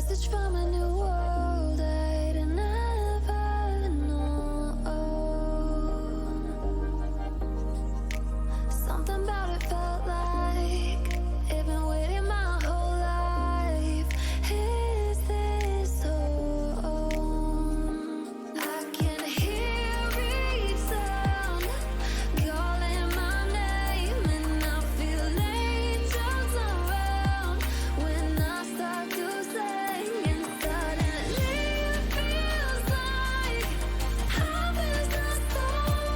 message from a new world I'd never known. Something about it felt like it'd been waiting my whole life. Is this home? I can hear each sound calling my name, and I feel angels around when I start to sing, and suddenly it feels like heaven is not so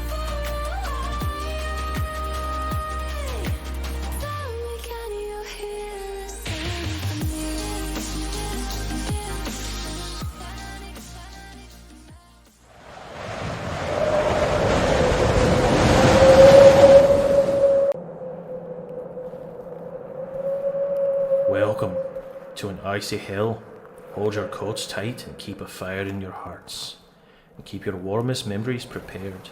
far away. Tell me, can you hear the symphony? Welcome to an icy hell. Hold your coats tight and keep a fire in your hearts. And keep your warmest memories prepared.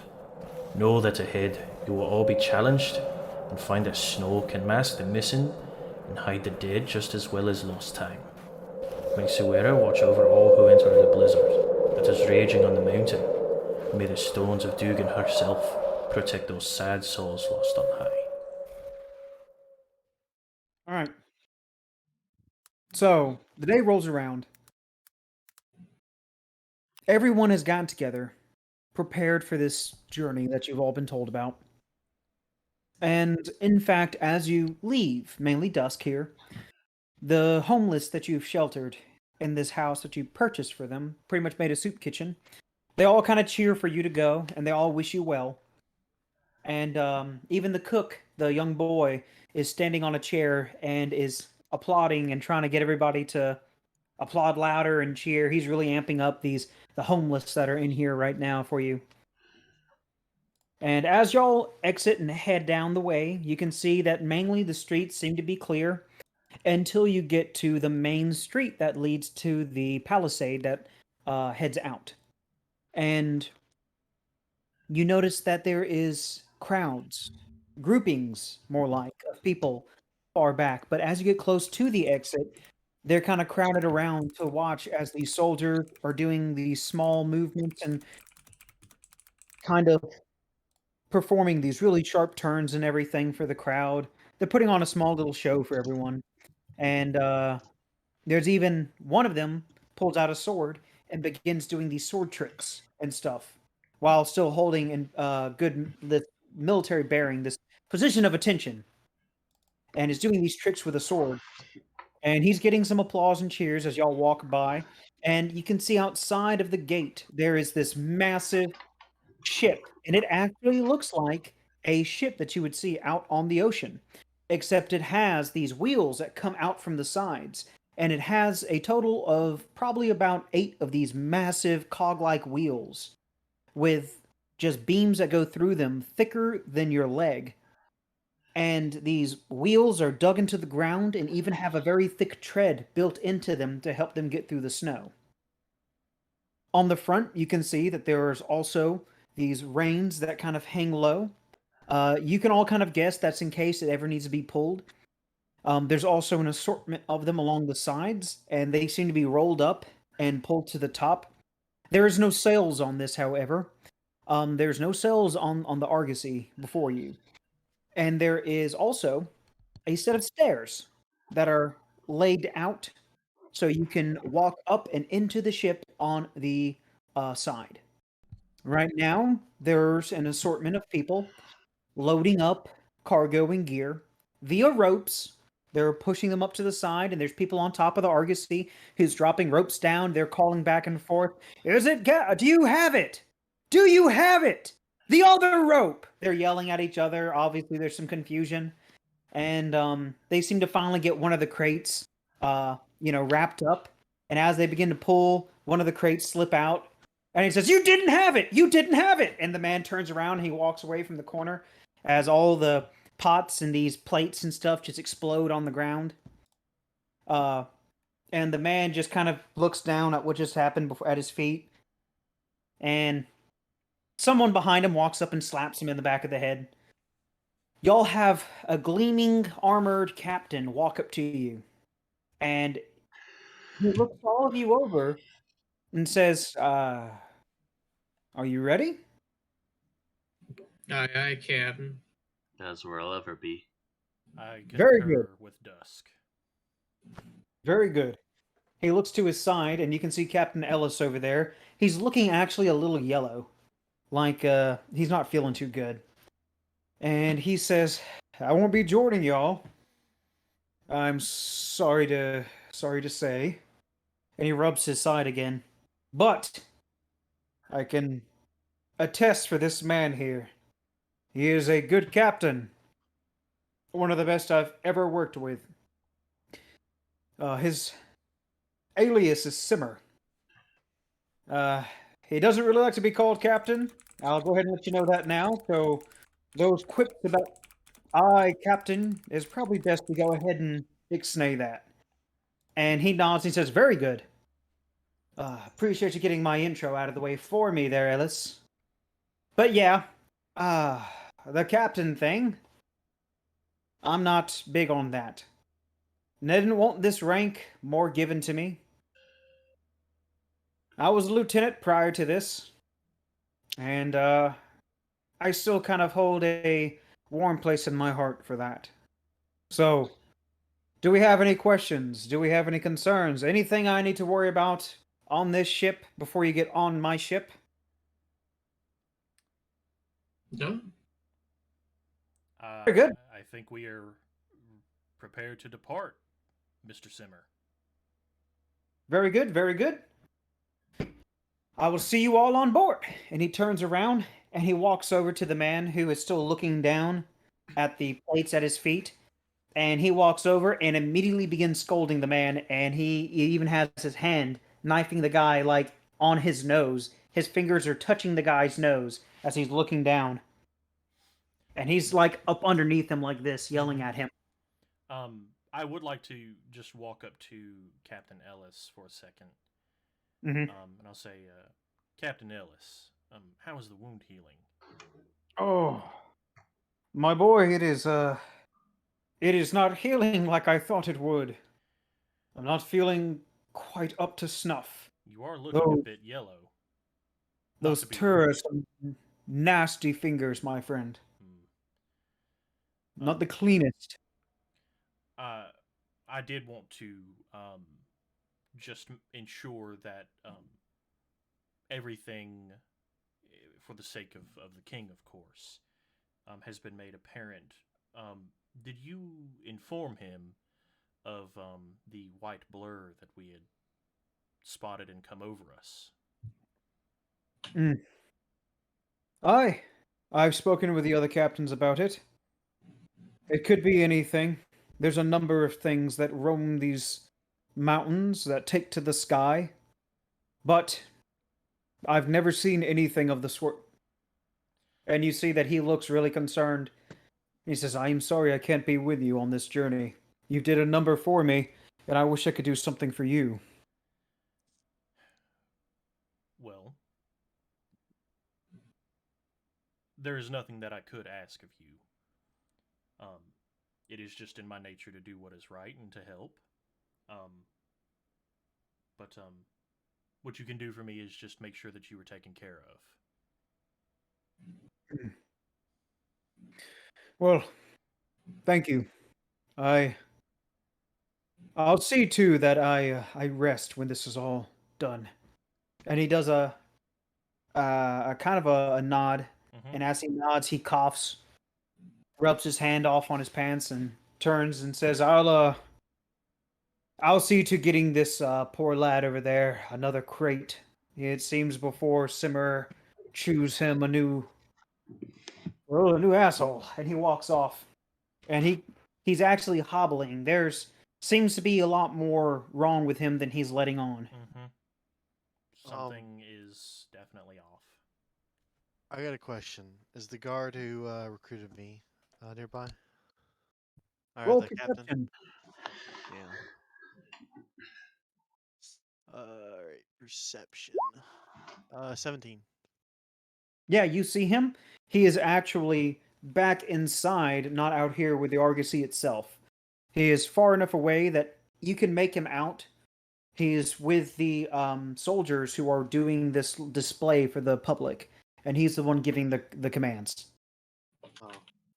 Know that ahead you will all be challenged and find that snow can mask the missing and hide the dead just as well as lost time. May Suera watch over all who enter the blizzard that is raging on the mountain. And may the stones of Dugan herself protect those sad souls lost on high. All right. So the day rolls around. Everyone has gotten together, prepared for this journey that you've all been told about. And in fact, as you leave, mainly dusk here, the homeless that you've sheltered in this house that you purchased for them, pretty much made a soup kitchen, they all kind of cheer for you to go, and they all wish you well. And even the cook, the young boy, is standing on a chair and is applauding and trying to get everybody to applaud louder and cheer. He's really amping up the homeless that are in here right now for you. And as y'all exit and head down the way, you can see that mainly the streets seem to be clear until you get to the main street that leads to the palisade that heads out. And you notice that there is crowds, groupings more like, of people far back. But as you get close to the exit, they're kind of crowded around to watch as these soldiers are doing these small movements and kind of performing these really sharp turns and everything for the crowd. They're putting on a small little show for everyone. And there's even one of them pulls out a sword and begins doing these sword tricks and stuff while still holding in good military bearing, this position of attention, and is doing these tricks with a sword. And he's getting some applause and cheers as y'all walk by. And you can see outside of the gate, there is this massive ship. And it actually looks like a ship that you would see out on the ocean, except it has these wheels that come out from the sides. And it has a total of probably about 8 of these massive cog-like wheels with just beams that go through them thicker than your leg. And these wheels are dug into the ground and even have a very thick tread built into them to help them get through the snow. On the front, you can see that there's also these reins that kind of hang low. You can all kind of guess that's in case it ever needs to be pulled. There's also an assortment of them along the sides, and they seem to be rolled up and pulled to the top. There is no sails on this, however. There's no sails on the Argosy before you. And there is also a set of stairs that are laid out so you can walk up and into the ship on the side. Right now, there's an assortment of people loading up cargo and gear via ropes. They're pushing them up to the side, and there's people on top of the Argosy who's dropping ropes down. They're calling back and forth. Do you have it? Do you have it? The other rope! They're yelling at each other. Obviously, there's some confusion. And they seem to finally get one of the crates, wrapped up. And as they begin to pull, one of the crates slip out. And he says, "You didn't have it! You didn't have it!" And the man turns around and he walks away from the corner as all the pots and these plates and stuff just explode on the ground. And the man just kind of looks down at what just happened at his feet. And someone behind him walks up and slaps him in the back of the head. Y'all have a gleaming armored captain walk up to you. And He looks all of you over and says, "Are you ready?" Aye, aye, Captain. As where I'll ever be. I Very concur good. with Dusk. Very good. He looks to his side, and you can see Captain Ellis over there. He's looking actually a little yellow, like he's not feeling too good. And he says, "I won't be joining y'all. I'm sorry to say." And he rubs his side again. "But I can attest for this man here. He is a good captain. One of the best I've ever worked with. His alias is Simmer. Uh, he doesn't really like to be called captain. I'll go ahead and let you know that now. So those quips about I captain is probably best to go ahead and ixnay that." And he nods and he says, "Very good. Appreciate you getting my intro out of the way for me there, Ellis. But yeah, uh, the captain thing, I'm not big on that. I didn't want this rank more given to me. I was a lieutenant prior to this, and I still kind of hold a warm place in my heart for that. So, do we have any questions? Do we have any concerns? Anything I need to worry about on this ship before you get on my ship?" No? Very good. I think we are prepared to depart, Mr. Simmer. Very good, very good. "I will see you all on board." And he turns around and he walks over to the man who is still looking down at the plates at his feet. And he walks over and immediately begins scolding the man. And he even has his hand knifing the guy like on his nose. His fingers are touching the guy's nose as he's looking down. And he's like up underneath him like this, yelling at him. I would like to just walk up to Captain Ellis for a second. Mhm. And I'll say, Captain Ellis, how is the wound healing? "Oh, my boy, it is not healing like I thought it would. I'm not feeling quite up to snuff. You are looking a Those, bit yellow. Not those to be rude. tourists, nasty fingers, my friend. Hmm. Not the cleanest." I did want to just ensure that everything, for the sake of the king, of course, has been made apparent. Did you inform him of the white blur that we had spotted and come over us? Mm. Aye, I've spoken with the other captains about it. It could be anything. There's a number of things that roam these mountains that take to the sky, but I've never seen anything of the sort. And you see that he looks really concerned. He says, "I am sorry I can't be with you on this journey. You did a number for me, and I wish I could do something for you." Well, there is nothing that I could ask of you. Um, it is just in my nature to do what is right and to help. Um, but what you can do for me is just make sure that you are taken care of. Well, thank you. I I'll see too that I rest when this is all done. And he does a kind of a nod, Mm-hmm. and as he nods, he coughs, rubs his hand off on his pants, and turns and says, I'll see to getting this poor lad over there another crate. It seems before Simmer choose him a new asshole." And he walks off. And he's actually hobbling. There's seems to be a lot more wrong with him than he's letting on. Mm-hmm. Something is definitely off. I got a question. Is the guard who recruited me nearby? Or Roll the captain? perception. Yeah. Alright, perception. 17. Yeah, you see him. He is actually back inside, not out here with the Argosy itself. He is far enough away that you can make him out. He's with the soldiers who are doing this display for the public, and he's the one giving the commands. Oh,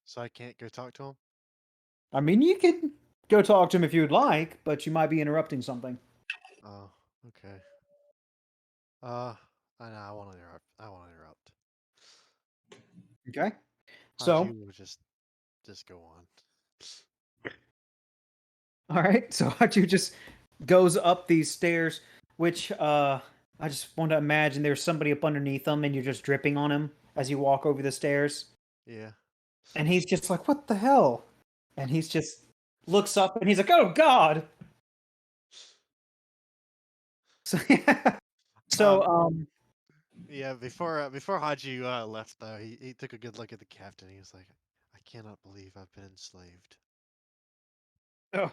so I can't go talk to him? I mean, you can go talk to him if you'd like, but you might be interrupting something. Oh, okay. I won't interrupt. I won't interrupt. Okay. So So, will just go on. all right. So Hachu just goes up these stairs, which I just want to imagine there's somebody up underneath them, and you're just dripping on him as you walk over the stairs. Yeah. And he's just like, "What the hell?" And he's just looks up, and he's like, "Oh God!" So yeah. So Yeah. Before Haji left though, he took a good look at the captain. He was like, "I cannot believe I've been enslaved." oh,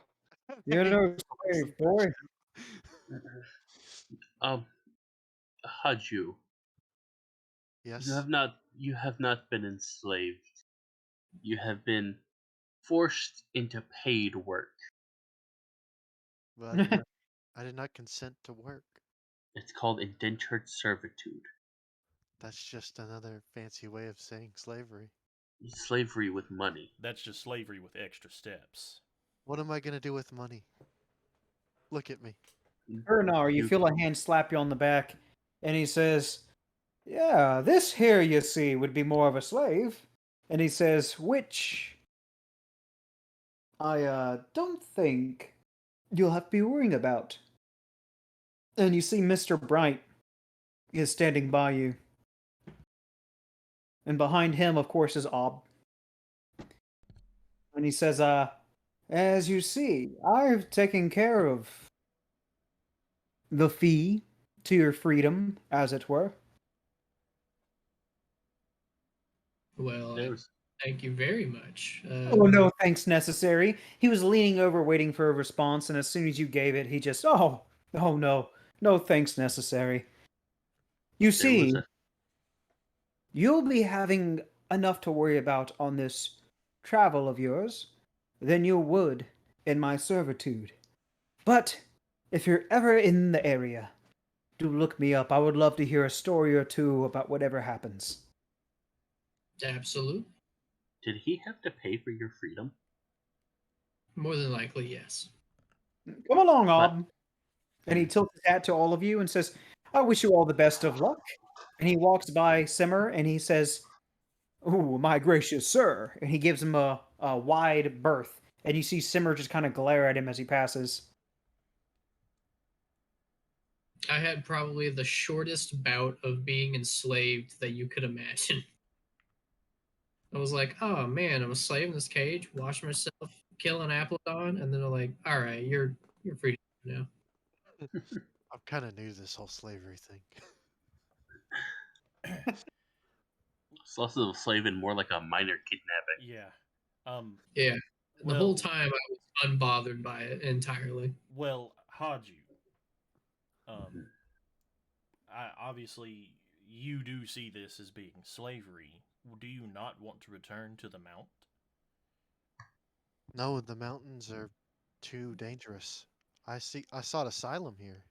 you're He no walks slave, the bridge boy. Um, Haju, Yes, you have not been enslaved. You have been forced into paid work. but I did not consent to work. It's called indentured servitude. That's just another fancy way of saying slavery. Slavery with money. That's just slavery with extra steps. What am I gonna do with money? Look at me. Ernar, you You feel a hand slap you on the back, and he says, "Yeah, this here, you see, would be more of a slave." And he says, "Which I don't think you'll have to be worrying about." And you see Mr. Bright is standing by you. And behind him, of course, is Ob. And he says, as you see, I've taken care of the fee to your freedom, as it were." Well, there's thank you very much. Oh, no thanks necessary. He was leaning over, waiting for a response, and as soon as you gave it, he just, oh no, no thanks necessary. You there was see, a you'll be having enough to worry about on this travel of yours than you would in my servitude. But if you're ever in the area, do look me up. I would love to hear a story or two about whatever happens. Absolute. Did he have to pay for your freedom? More than likely, yes. Come along, But Ob. And he tilts his hat to all of you and says, "I wish you all the best of luck." And he walks by Simmer and he says, "Oh, my gracious sir." And he gives him a wide berth. And you see Simmer just kind of glare at him as he passes. I had probably the shortest bout of being enslaved that you could imagine. I was like, oh man, I'm a slave in this cage, wash myself, kill an Appledon, and then they're like, all right, you're free to go now. I'm kind of new to this whole slavery thing. it's less of a slave and more like a minor kidnapping. Yeah. Yeah. The Well, whole time I was unbothered by it entirely. well, Haju. Obviously, you do see this as being slavery. Do you not want to return to the Mount? No, the mountains are too dangerous. I sought asylum here.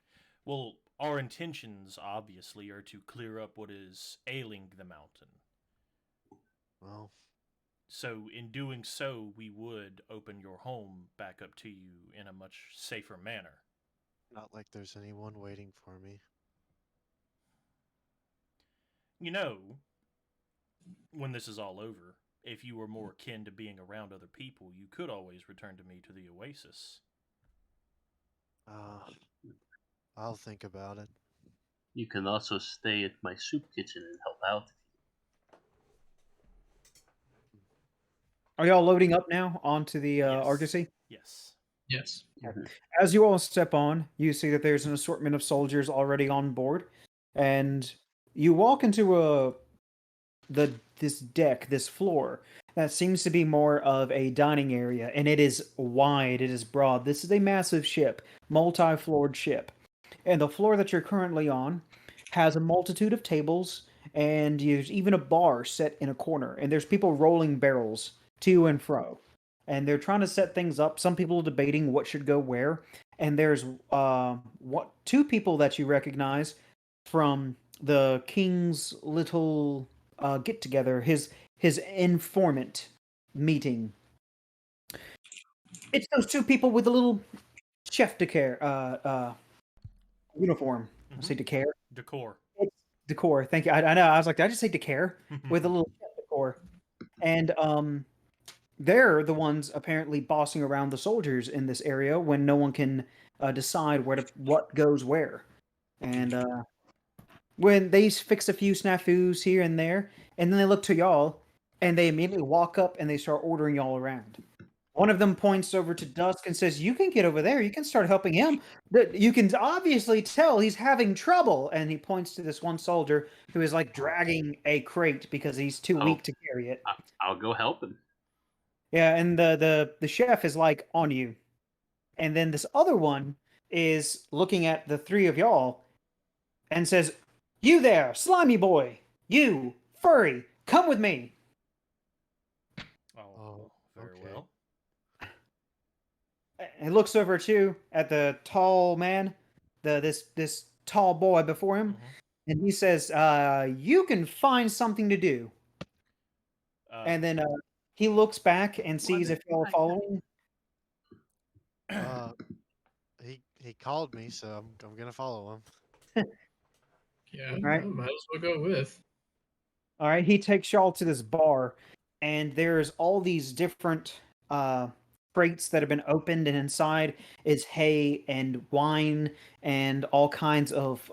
Well, our intentions, obviously, are to clear up what is ailing the mountain. Well, So, in doing so, we would open your home back up to you in a much safer manner. not like there's anyone waiting for me. You know, when this is all over, if you were more akin to being around other people, you could always return to me to the Oasis. I'll think about it. You can also stay at my soup kitchen and help out. Are y'all loading up now onto the Yes. Argosy? Yes. Yes. As you all step on, you see that there's an assortment of soldiers already on board, and you walk into this deck, this floor that seems to be more of a dining area, and it is wide, it is broad. This is a massive ship, multi-floored ship, and the floor that you're currently on has a multitude of tables, and there's even a bar set in a corner, and there's people rolling barrels to and fro. And they're trying to set things up. Some people are debating what should go where. and there's two people that you recognize from the king's little get together, his informant meeting. It's those two people with the little chef de care uniform. I say de care. Decor. It's decor. Thank you. I know. I was like, did I just say decor with a little chef decor? And they're the ones apparently bossing around the soldiers in this area when no one can decide what goes where. And when they fix a few snafus here and there, and then they look to y'all, and they immediately walk up and they start ordering y'all around. One of them points over to Dusk and says, "You can get over there. You can start helping him. You can obviously tell he's having trouble." And he points to this one soldier who is like dragging a crate because he's too weak to carry it. I'll go help him. Yeah, and the chef is like on you. And then this other one is looking at the three of y'all and says, "You there, slimy boy. You, furry, come with me." Oh, very okay. well. He looks over at you, at the tall man, this tall boy before him, and he says, "You can find something to do." And then he looks back and sees if y'all are following. He called me, so I'm gonna follow him. Yeah, Right. I might as well go with. All right, he takes y'all to this bar, and there's all these different crates that have been opened, and inside is hay and wine and all kinds of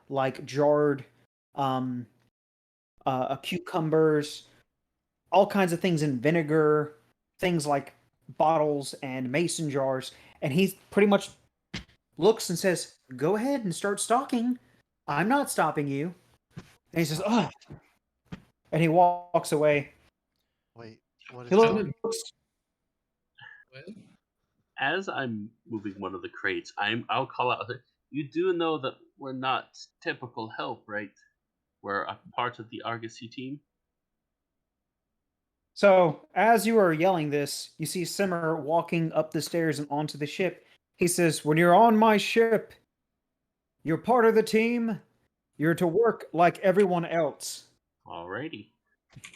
like jarred cucumbers, all kinds of things in vinegar, things like bottles and mason jars, and he pretty much looks and says, "Go ahead and start stocking. I'm not stopping you." And he says, "Oh," and he walks away. Wait, what He is I'm that? in- looks. What? As I'm moving one of the crates, I'll call out. You do know that we're not typical help, right? We're a part of the Argosy team. So, as you are yelling this, you see Simmer walking up the stairs and onto the ship. He says, "When you're on my ship, you're part of the team. You're to work like everyone else." Alrighty,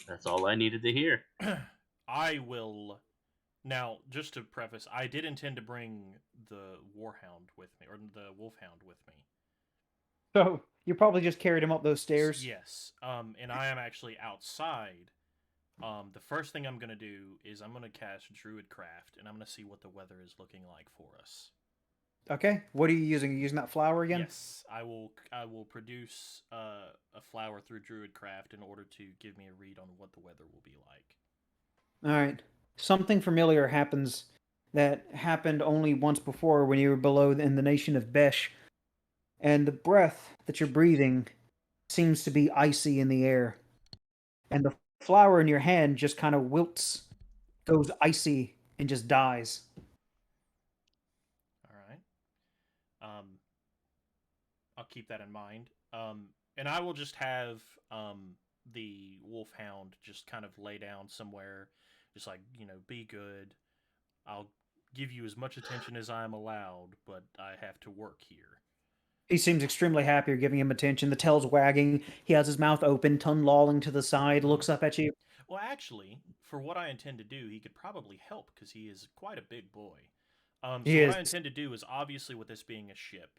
that's all I needed to hear. I will. Now, just to preface, I did intend to bring the Warhound with me, or the Wolfhound with me. So, you probably just carried him up those stairs. Yes. And I am actually outside. The first thing I'm gonna do is I'm gonna cast Druidcraft, and I'm gonna see what the weather is looking like for us. Okay. What are you using? Are you using that flower again? Yes, I will. I will produce a flower through Druidcraft in order to give me a read on what the weather will be like. All right. Something familiar happens that happened only once before when you were below in the nation of Besh. And the breath that you're breathing seems to be icy in the air. And the flower in your hand just kind of wilts, goes icy, and just dies. All right. I'll keep that in mind. And I will just have the Wolfhound just kind of lay down somewhere, just like be good. I'll give you as much attention as I'm allowed, but I have to work here. He seems extremely happy you're giving him attention. The tail's wagging. He has his mouth open, tongue lolling to the side, looks up at you. Well, actually, for what I intend to do, he could probably help because he is quite a big boy. He So what is. I intend to do is obviously with this being a ship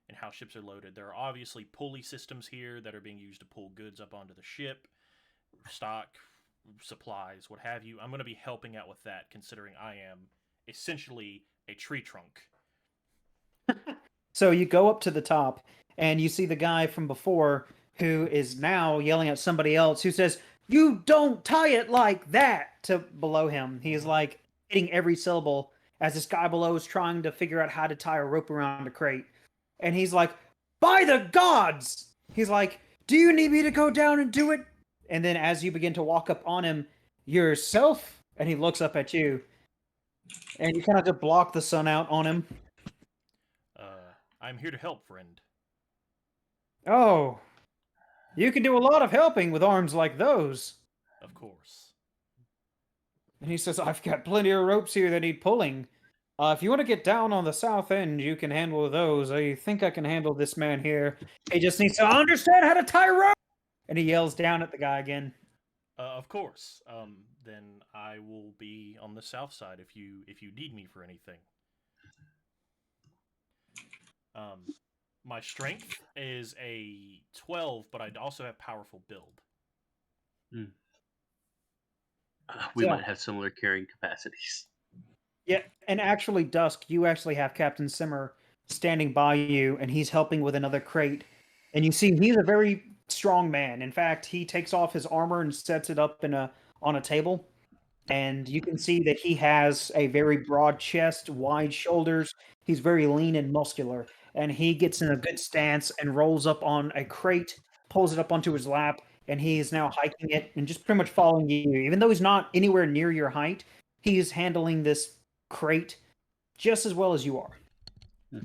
and how ships are loaded, there are obviously pulley systems here that are being used to pull goods up onto the ship, stock, supplies, what have you. I'm going to be helping out with that, considering I am essentially a tree trunk. So you go up to the top, and you see the guy from before who is now yelling at somebody else who says, "You don't tie it like that," to below him. He is like hitting every syllable as this guy below is trying to figure out how to tie a rope around a crate. And he's like, "By the gods!" He's like, "Do you need me to go down and do it?" And then as you begin to walk up on him yourself, and he looks up at you, and you kind of just block the sun out on him. I'm here to help, friend. "Oh, you can do a lot of helping with arms like those." Of course. And he says, "I've got plenty of ropes here that need pulling." If you want to get down on the south end, you can handle those. I think I can handle this man here. He just needs to understand how to tie rope. And he yells down at the guy again. Of course. Then I will be on the south side if you need me for anything. My strength is a 12, but I also have powerful build. We Yeah. might have similar carrying capacities. Yeah, and actually, Dusk, you actually have Captain Simmer standing by you, and he's helping with another crate. And you see, he's a very strong man. In fact, he takes off his armor and sets it up on a table. And you can see that he has a very broad chest, wide shoulders. He's very lean and muscular. And he gets in a good stance and rolls up on a crate, pulls it up onto his lap, and he is now hiking it and just pretty much following you. Even though he's not anywhere near your height, he is handling this crate just as well as you are. It's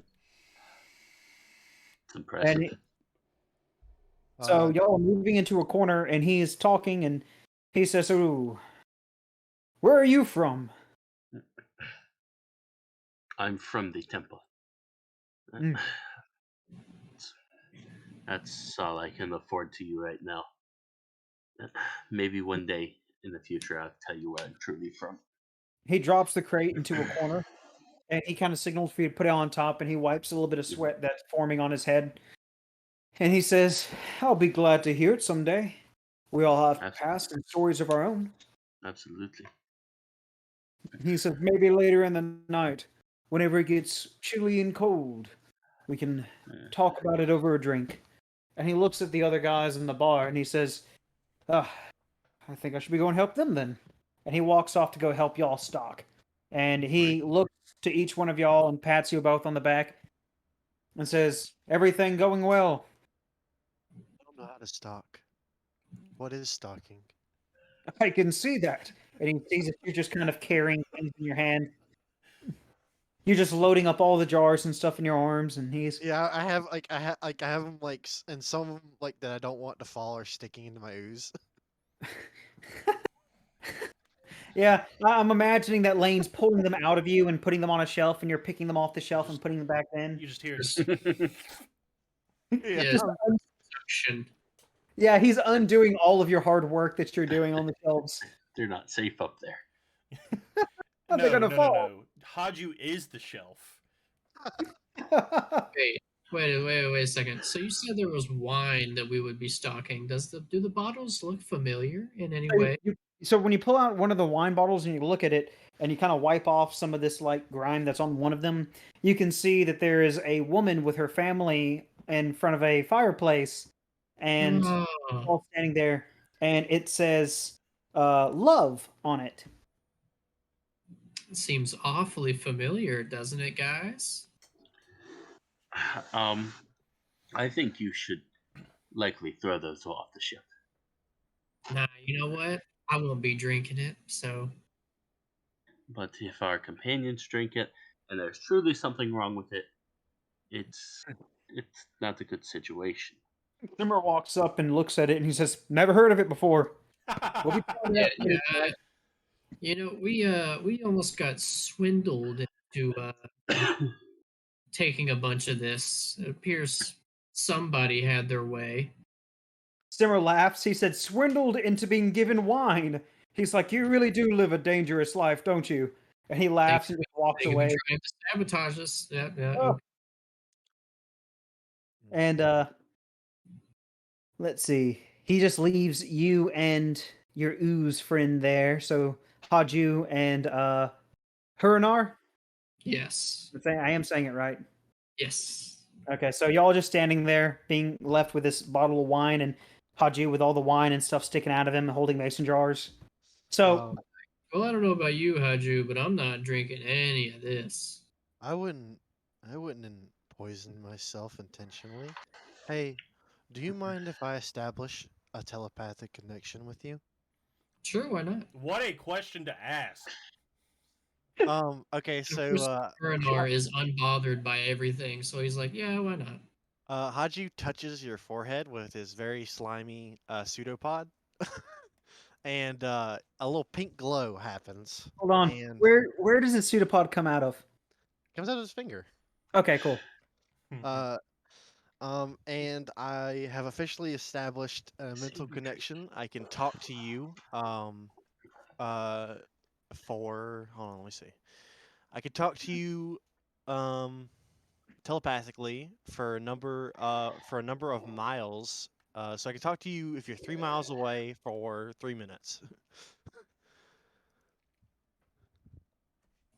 impressive. And so y'all are moving into a corner, and he is talking, and he says, "Ooh, where are you from?" I'm from the temple. Mm. That's all I can afford to you right now. Maybe one day in the future I'll tell you where I'm truly from. He drops the crate into a corner, and he kind of signals for you to put it on top, and he wipes a little bit of sweat that's forming on his head. And he says, "I'll be glad to hear it someday. We all have Abs- past and stories of our own." Absolutely. He says, "Maybe later in the night, whenever it gets chilly and cold, we can talk about it over a drink." And he looks at the other guys in the bar, and he says, I think I should be going to help them then." And he walks off to go help y'all stock. And he looks to each one of y'all and pats you both on the back and says, "Everything going well?" I don't know how to stalk. What is stalking? "I can see that." And he sees that you're just kind of carrying things in your hand. You're just loading up all the jars and stuff in your arms, and he's Yeah, I have I have them and some of 'em, like that I don't want to fall are sticking into my ooze. yeah. I'm imagining that Lane's pulling them out of you and putting them on a shelf, and you're picking them off the shelf and putting them back in. You just hear Yeah, Just Suction. yeah, he's undoing all of your hard work that you're doing on the shelves. They're not safe up there. Oh, they're gonna fall. No. Haju is the shelf. Wait a second. So you said there was wine that we would be stocking. Do the bottles look familiar in any way? So when you pull out one of the wine bottles and you look at it and you kind of wipe off some of this like grime that's on one of them, you can see that there is a woman with her family in front of a fireplace, and Oh, all standing there, and it says "love" on it. it seems awfully familiar, doesn't it, guys? I think you should likely throw those off the ship. Nah, you know what? I won't be drinking it, so But if our companions drink it and there's truly something wrong with it, it's not a good situation. Simmer walks up and looks at it, and he says, "Never heard of it before." We'll be trying yeah, that later yeah. tonight." You know, we almost got swindled into taking a bunch of this. It appears somebody had their way. Simmer laughs. He said, "Swindled into being given wine." He's like, "You really do live a dangerous life, don't you?" And he laughs and just walks They've away. been trying to sabotage us. Yeah, Oh. okay. And let's see. He just leaves you and your ooze friend there. So Haju and Huranar. Yes. I am saying it right. Yes. Okay, so y'all just standing there, being left with this bottle of wine, and Haju with all the wine and stuff sticking out of him, holding mason jars. So Well, I don't know about you, Haju, but I'm not drinking any of this. I wouldn't poison myself intentionally. Hey, do you mind if I establish a telepathic connection with you? Sure, why not? What a question to ask. Okay, Of so course, Bernard is unbothered by everything, so he's like, yeah, why not? Haju touches your forehead with his very slimy pseudopod, and a little pink glow happens. hold on. And Where does the pseudopod come out of? Comes out of his finger. Okay, cool. Uh, and I have officially established a mental connection. I can talk to you. Uh, for hold on, let me see. I could talk to you, telepathically for a number of miles. So I can talk to you if you're 3 miles away for 3 minutes.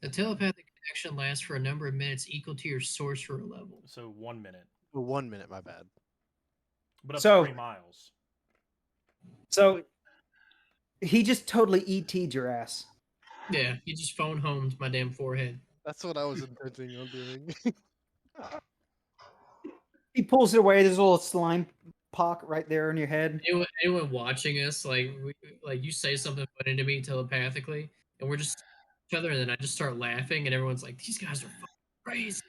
The telepathic connection lasts for a number of minutes equal to your sorcerer level. So 1 minute, Well, 1 minute, my bad. but up So- to 3 miles. So he just totally ET'd your ass. Yeah, you just phone homed my damn forehead. That's what I was intending on doing. He pulls it away. There's a little slime pock right there in your head. Anyone watching us, like you say something funny to me telepathically, and we're just each other, and then I just start laughing, and everyone's like, "These guys are fucking crazy."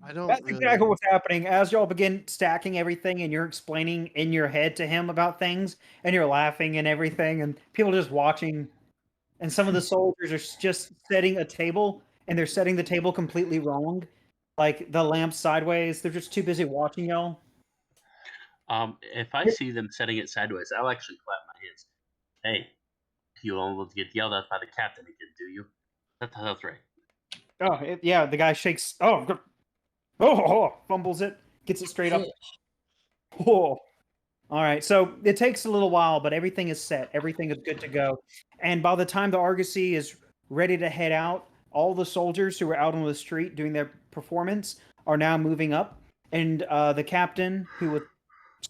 I don't That's really. exactly what's happening. As y'all begin stacking everything and you're explaining in your head to him about things and you're laughing and everything and people just watching and some of the soldiers are just setting a table and they're setting the table completely wrong. Like the lamp sideways. They're just too busy watching y'all. If I see them setting it sideways, I'll actually clap my hands. Hey, you won't get yelled at by the captain again, do you? That's right. Oh, yeah, the guy shakes. Oh, fumbles it, gets it straight up. Oh. All right, so it takes a little while, but everything is set. Everything is good to go. And by the time the Argosy is ready to head out, all the soldiers who were out on the street doing their performance are now moving up. And the captain, who was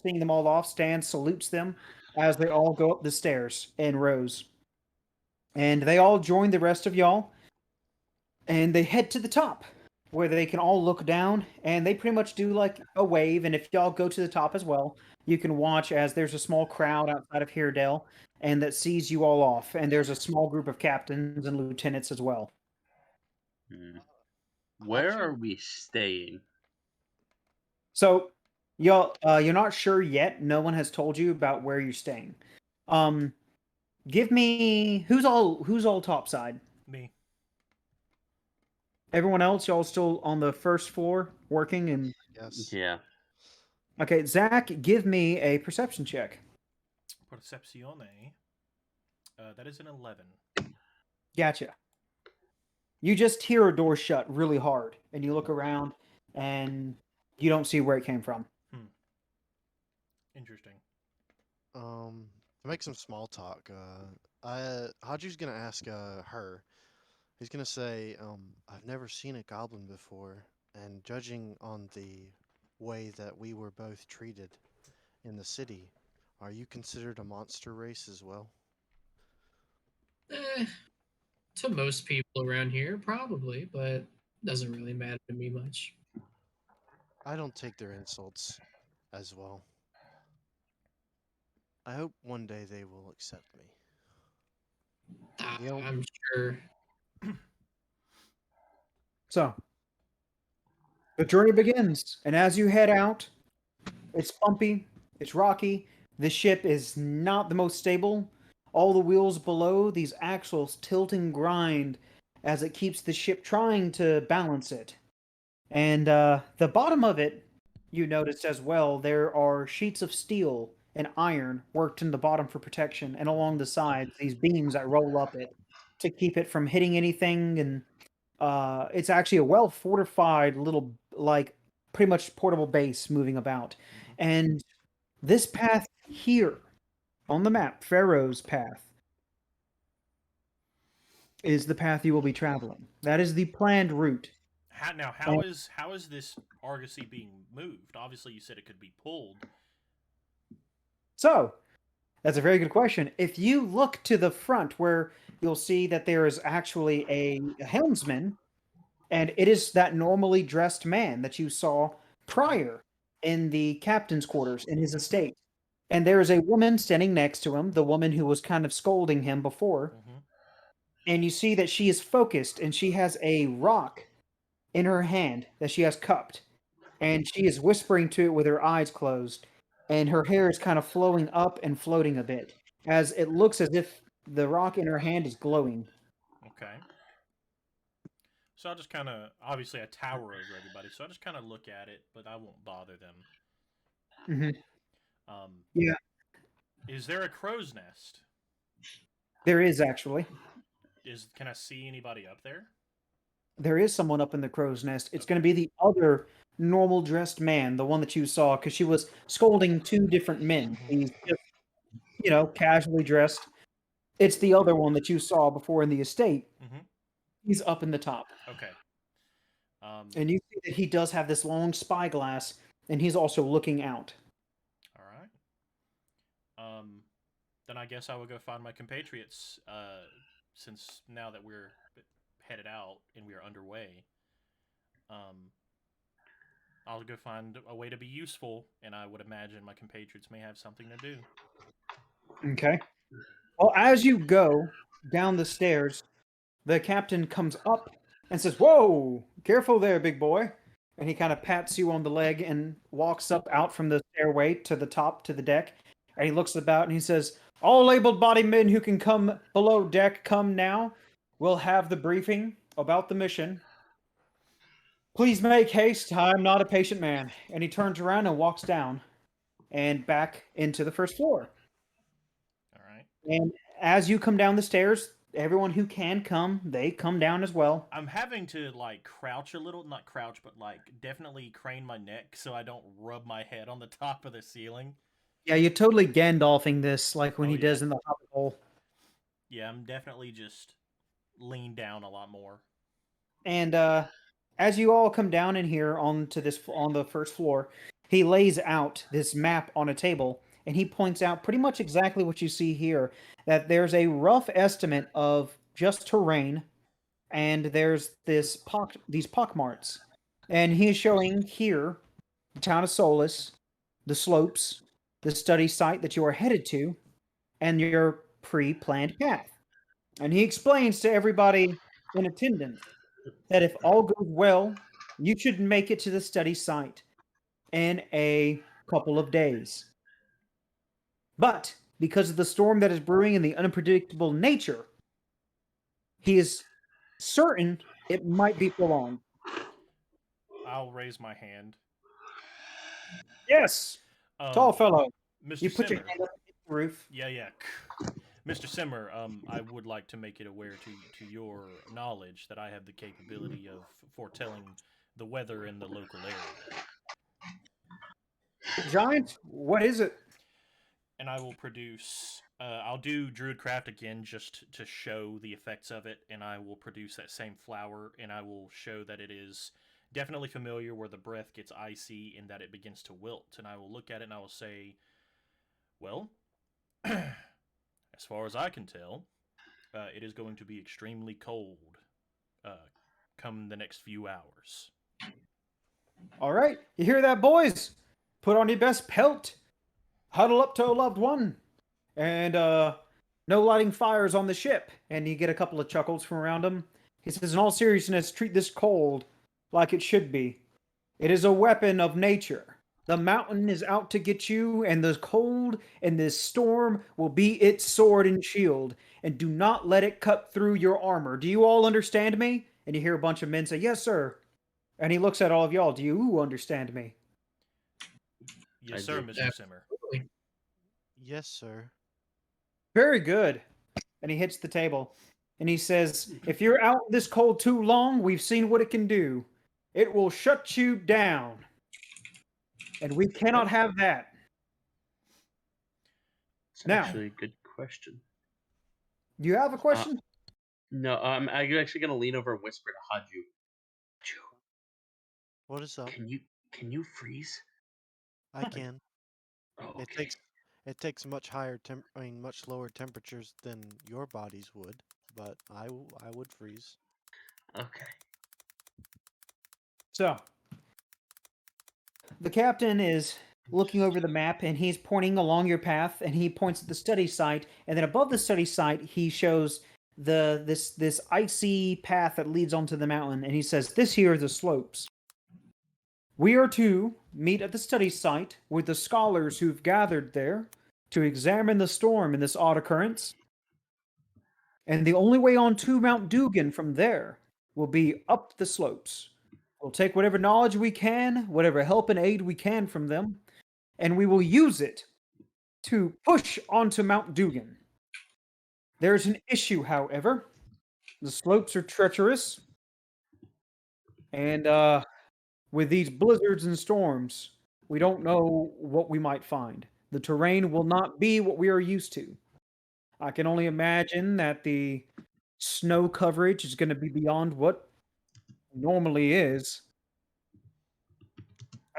seeing them all off, stands, salutes them as they all go up the stairs in rows. And they all join the rest of y'all, and they head to the top where they can all look down, and they pretty much do like a wave. And if y'all go to the top as well, you can watch as there's a small crowd outside of Hairdale and that sees you all off, and there's a small group of captains and lieutenants as well. Where are we staying? So y'all, you're not sure yet. No one has told you about where you're staying. Give me who's all topside. Me. Everyone else, y'all still on the first floor working and Yes. Yeah. okay. Zach, give me a perception check. Percepzione. That is an 11. Gotcha. You just hear a door shut really hard, and you look around, and you don't see where it came from. Interesting. To make some small talk, Haju's gonna ask her. He's gonna say, I've never seen a goblin before, and judging on the way that we were both treated in the city, are you considered a monster race as well? To most people around here, probably, but doesn't really matter to me much. I don't take their insults as well. I hope one day they will accept me. You know- I'm sure. So, the journey begins, and as you head out, it's bumpy, it's rocky. The ship is not the most stable. All the wheels below, these axles tilt and grind as it keeps the ship trying to balance it. And the bottom of it, you noticed as well, there are sheets of steel and iron worked in the bottom for protection, and along the sides, these beams that roll up it to keep it from hitting anything. And it's actually a well fortified little, like, pretty much portable base moving about. And this path here on the map, Pharaoh's path, is the path you will be traveling. That is the planned route. How is this Argosy being moved? Obviously, you said it could be pulled. So, that's a very good question. If you look to the front, where you'll see that there is actually a helmsman, and it is that normally dressed man that you saw prior in the captain's quarters in his estate. And there is a woman standing next to him, the woman who was kind of scolding him before. And you see that she is focused and she has a rock in her hand that she has cupped. And she is whispering to it with her eyes closed. And her hair is kind of flowing up and floating a bit, as it looks as if the rock in her hand is glowing. Okay. So I'll just kind of, obviously, I tower over everybody, so I just kind of look at it, but I won't bother them. Yeah, Is there a crow's nest? there is actually. Can I see anybody up there? There is someone up in the crow's nest. It's going to be the other normal dressed man, the one that you saw, because she was scolding two different men. He's just, casually dressed. It's the other one that you saw before in the estate. Mm-hmm. He's up in the top. Okay. And you see that he does have this long spyglass, and he's also looking out. All right. Then I guess I will go find my compatriots. Since now that we're headed out and we are underway, I'll go find a way to be useful, and I would imagine my compatriots may have something to do. Okay. Well, as you go down the stairs, the captain comes up and says, "Whoa, careful there, big boy." And he kind of pats you on the leg and walks up out from the stairway to the top to the deck. And he looks about and he says, "All able-bodied men who can come below deck, come now. We'll have the briefing about the mission. Please make haste. I'm not a patient man." And he turns around and walks down and back into the first floor. All right. And as you come down the stairs, everyone who can come, they come down as well. I'm having to like crouch a little, not crouch, but like definitely crane my neck so I don't rub my head on the top of the ceiling. Yeah, you're totally Gandalfing this, like when Oh, he yeah. does in the Hobbit hole. Yeah, I'm definitely just lean down a lot more. And as you all come down in here on the first floor, he lays out this map on a table, and he points out pretty much exactly what you see here. That there's a rough estimate of just terrain, and there's these pockmarks, and he's showing here the town of Solus, the slopes, the study site that you are headed to, and your pre-planned path. And he explains to everybody in attendance that if all goes well, you should make it to the study site in a couple of days. But because of the storm that is brewing and the unpredictable nature, he is certain it might be prolonged. I'll raise my hand. Yes, tall fellow. Mr. You put your Simmer. hand up against the roof. Yeah. Mr. Simmer, I would like to make it aware to your knowledge that I have the capability of foretelling the weather in the local area. Giant, what is it? And I will produce. I'll do Druidcraft again just to show the effects of it, and I will produce that same flower, and I will show that it is definitely familiar where the breath gets icy and that it begins to wilt. And I will look at it and I will say, well, as far as I can tell, it is going to be extremely cold come the next few hours. All right, you hear that, boys? Put on your best pelt. Huddle up to a loved one. And no lighting fires on the ship. And you get a couple of chuckles from around him. He says, in all seriousness, treat this cold like it should be. It is a weapon of nature. The mountain is out to get you, and the cold and this storm will be its sword and shield. And do not let it cut through your armor. Do you all understand me? And you hear a bunch of men say, yes, sir. And he looks at all of y'all. Do you understand me? Yes, sir, Mr. Simmer. Yes, sir. Very good. And he hits the table. And he says, if you're out in this cold too long, we've seen what it can do. It will shut you down. And we cannot have that. It's Now, actually a good question. Do you have a question? No, I'm actually gonna lean over and whisper to Haju. What is up? Can you freeze? I can. Oh, okay. It takes much much lower temperatures than your bodies would, but I would freeze. Okay. So, the captain is looking over the map and he's pointing along your path and he points at the study site, and then above the study site he shows this icy path that leads onto the mountain, and he says, this here are the slopes. We are to meet at the study site with the scholars who've gathered there to examine the storm in this odd occurrence. And the only way on to Mount Dugan from there will be up the slopes. We'll take whatever knowledge we can, whatever help and aid we can from them, and we will use it to push onto Mount Dugan. There's an issue, however. The slopes are treacherous, and with these blizzards and storms, we don't know what we might find. The terrain will not be what we are used to. I can only imagine that the snow coverage is going to be beyond what normally is.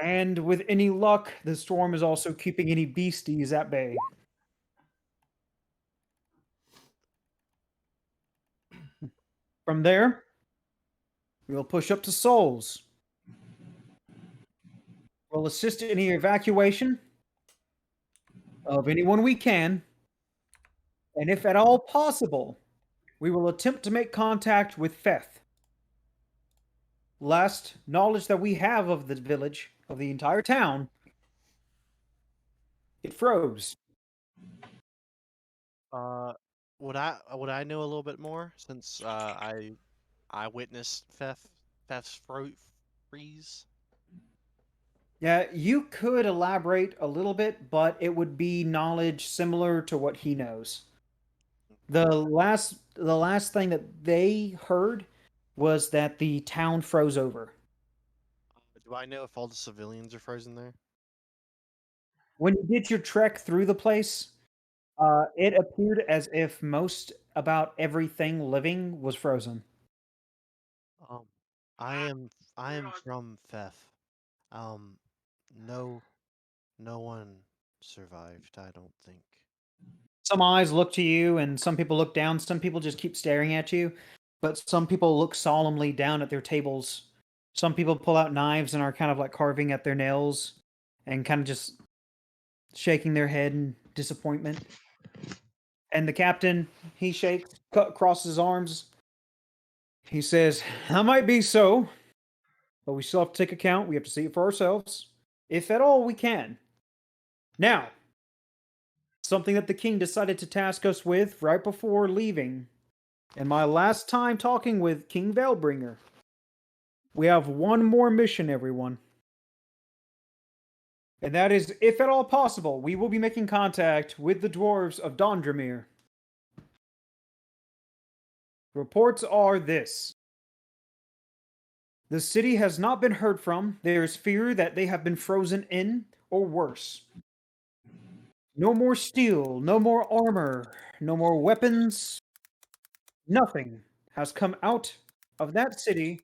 And with any luck, the storm is also keeping any beasties at bay. From there, we'll push up to Souls. We'll assist in the evacuation of anyone we can, and if at all possible, we will attempt to make contact with Feth. Last knowledge that we have of the village, of the entire town, it froze. Would I know a little bit more since I witnessed Feth's freeze? Yeah, you could elaborate a little bit, but it would be knowledge similar to what he knows. The last thing that they heard was that the town froze over. Do I know if all the civilians are frozen there? When you did your trek through the place, it appeared as if most about everything living was frozen. Um, I am from Feth. Um, no no one survived, I don't think. Some eyes look to you, and some people look down. Some people just keep staring at you, but some people look solemnly down at their tables. Some people pull out knives and are kind of like carving at their nails and kind of just shaking their head in disappointment. And the captain, he shakes, crosses his arms. He says, "That might be so, but we still have to take account. We have to see it for ourselves, if at all we can. Now, something that the king decided to task us with right before leaving, and my last time talking with King Veilbringer. We have one more mission, everyone. And that is, if at all possible, we will be making contact with the dwarves of Dondramir. Reports are this. The city has not been heard from. There is fear that they have been frozen in, or worse. No more steel, no more armor, no more weapons. Nothing has come out of that city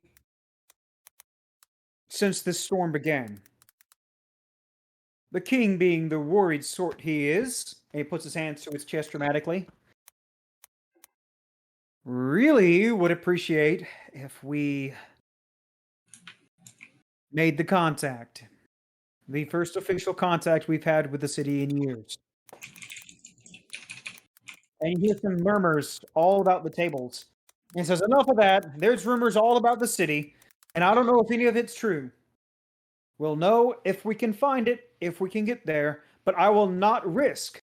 since this storm began. The king, being the worried sort he is, and he puts his hands to his chest dramatically, really would appreciate if we made the contact. The first official contact we've had with the city in years. And you hear some murmurs all about the tables. And he says, enough of that. There's rumors all about the city, and I don't know if any of it's true. We'll know if we can find it, if we can get there, but I will not risk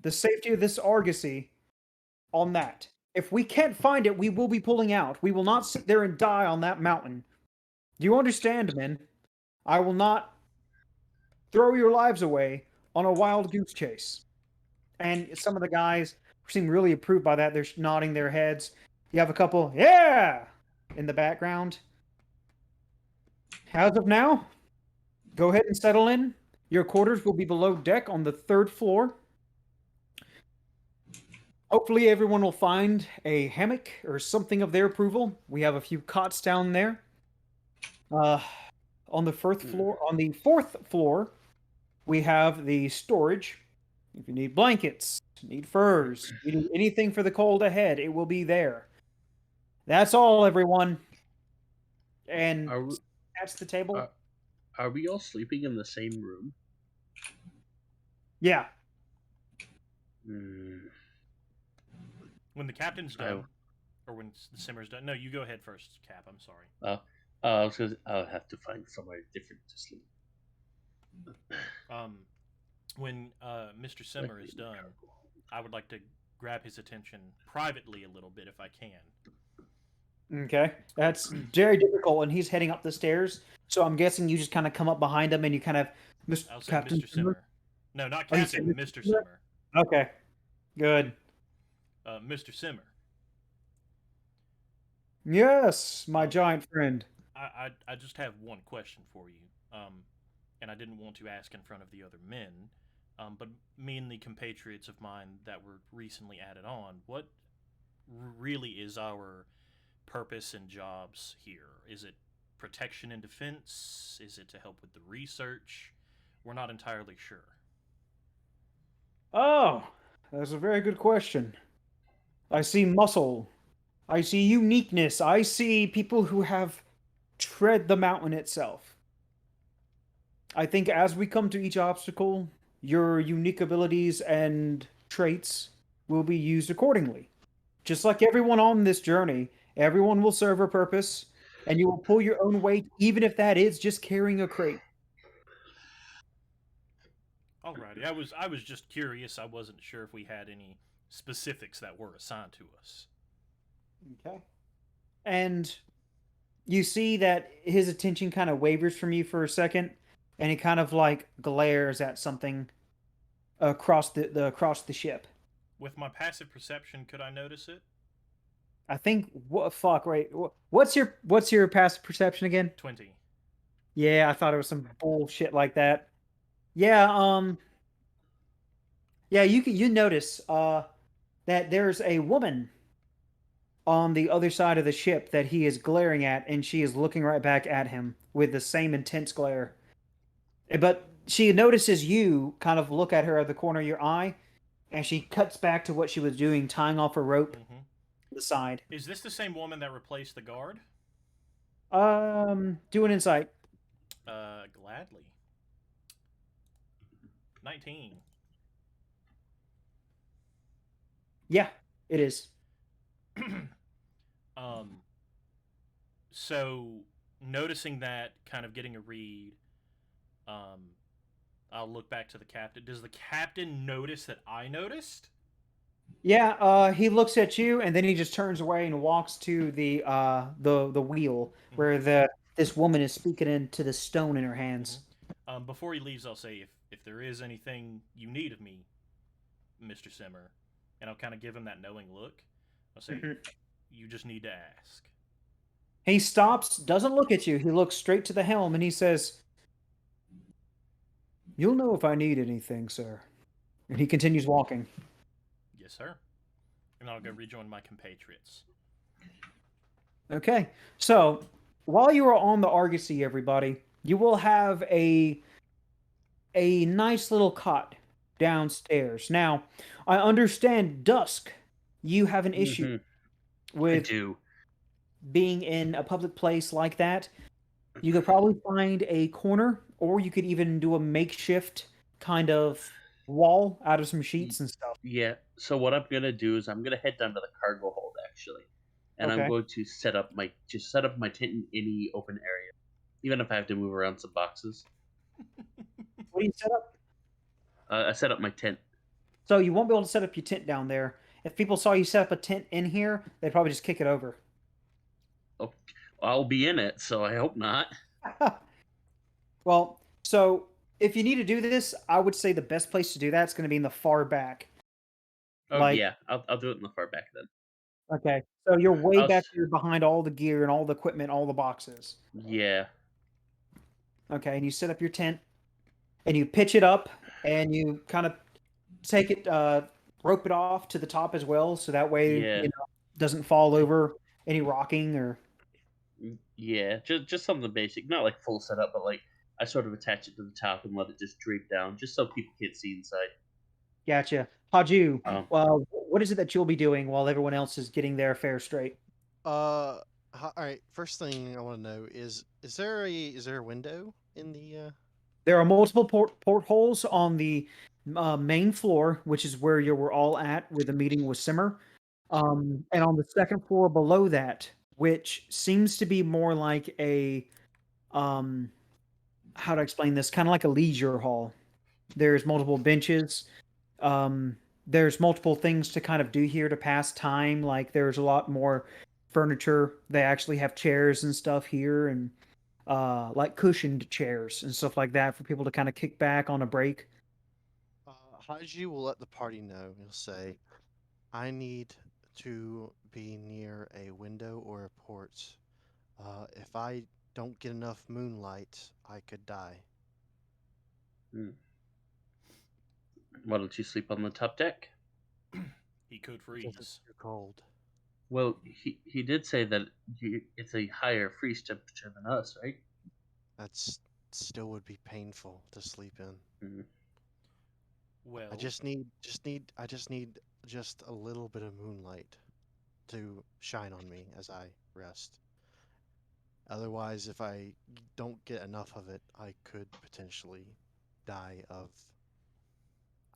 the safety of this argosy on that. If we can't find it, we will be pulling out. We will not sit there and die on that mountain. Do you understand, men? I will not throw your lives away on a wild goose chase. And some of the guys seem really approved by that. They're nodding their heads. You have a couple, yeah, in the background. As of now, go ahead and settle in. Your quarters will be below deck on the 3rd floor. Hopefully everyone will find a hammock or something of their approval. We have a few cots down there. On the 4th floor, we have the storage. If you need blankets, need furs, you need anything for the cold ahead, it will be there. That's all, everyone. And that's the table. Are we all sleeping in the same room? Yeah. Hmm. When the captain's done, or when the simmer's done. No, you go ahead first, Cap. I'm sorry. I'll have to find somewhere different to sleep. When Mr. Simmer is done, I would like to grab his attention privately a little bit if I can. Okay, that's very difficult, and he's heading up the stairs. So I'm guessing you just kind of come up behind him, and you kind of, I'll say Captain Mr. Simmer. No, not Oh, you said Captain, Mr. Mr. Simmer? Simmer. Okay, good. Mr. Simmer. Yes, my Um, giant friend. I just have one question for you. And I didn't want to ask in front of the other men, but me and the compatriots of mine that were recently added on, what really is our purpose and jobs here? Is it protection and defense? Is it to help with the research? We're not entirely sure. Oh, that's a very good question. I see muscle. I see uniqueness. I see people who have tread the mountain itself. I think as we come to each obstacle, your unique abilities and traits will be used accordingly. Just like everyone on this journey, everyone will serve a purpose, and you will pull your own weight, even if that is just carrying a crate. Alrighty, I was just curious. I wasn't sure if we had any specifics that were assigned to us. Okay. And you see that his attention kind of wavers from you for a second, and he kind of like glares at something across the ship. With my passive perception, could I notice it? I think what fuck right? What's your passive perception again? 20. Yeah, I thought it was some bullshit like that. Yeah, yeah, you notice that there's a woman on the other side of the ship that he is glaring at, and she is looking right back at him with the same intense glare. But she notices you kind of look at her at the corner of your eye, and she cuts back to what she was doing, tying off a rope Mm-hmm. to the side. Is this the same woman that replaced the guard? Do an insight. Gladly. 19. Yeah, it is. um, so noticing that, kind of getting a read, um, I'll look back to the captain. Does the captain notice that I noticed? Yeah, he looks at you and then he just turns away and walks to the wheel where this woman is speaking into the stone in her hands. Before he leaves, I'll say if there is anything you need of me, Mr. Simmer, and I'll kind of give him that knowing look. I'll say, you just need to ask. He stops, doesn't look at you. He looks straight to the helm and he says, "You'll know if I need anything, sir." And he continues walking. Yes, sir. And I'll go rejoin my compatriots. Okay. So, while you are on the Argosy, everybody, you will have a nice little cot downstairs. Now, I understand Dusk, you have an issue I with do. being in a public place like that. You could probably find a corner, or you could even do a makeshift kind of wall out of some sheets and stuff. Yeah. So what I'm gonna do is I'm gonna head down to the cargo hold actually, and I'm Okay. going to set up my tent in any open area, even if I have to move around some boxes. What do you set up? I set up my tent. So you won't be able to set up your tent down there. If people saw you set up a tent in here, they'd probably just kick it over. Oh, I'll be in it, so I hope not. Well, so if you need to do this, I would say the best place to do that is going to be in the far back. Oh Like, yeah, I'll do it in the far back then. okay, so you're way I'll back s- there behind all the gear and all the equipment, all the boxes. Yeah. Okay, and you set up your tent and you pitch it up and you kind of take it, rope it off to the top as well, so that way Yeah. doesn't fall over any rocking or. Yeah. Just something basic, not like full setup, but like I sort of attach it to the top and let it just drape down, just so people can't see inside. Gotcha. Haju, Um, what is it that you'll be doing while everyone else is getting their affairs straight? All right. First thing I want to know is there a window in the? There are multiple portholes on the main floor, which is where you were all at with the meeting with Simmer. And on the second floor below that, which seems to be more like a, um, how to explain this, kind of like a leisure hall. There's multiple benches. Um, there's multiple things to kind of do here to pass time. Like there's a lot more furniture. They actually have chairs and stuff here, and like cushioned chairs and stuff like that for people to kind of kick back on a break. Haji will let the party know. He'll say, I need to be near a window or a port. If I don't get enough moonlight, I could die. Hmm. Why don't you sleep on the top deck? He could Because it's freeze. too cold. Well, he did say that it's a higher freeze temperature than us, right? That's still would be painful to sleep in. Hmm. Well, I just need just a little bit of moonlight to shine on me as I rest. Otherwise, if I don't get enough of it, I could potentially die of,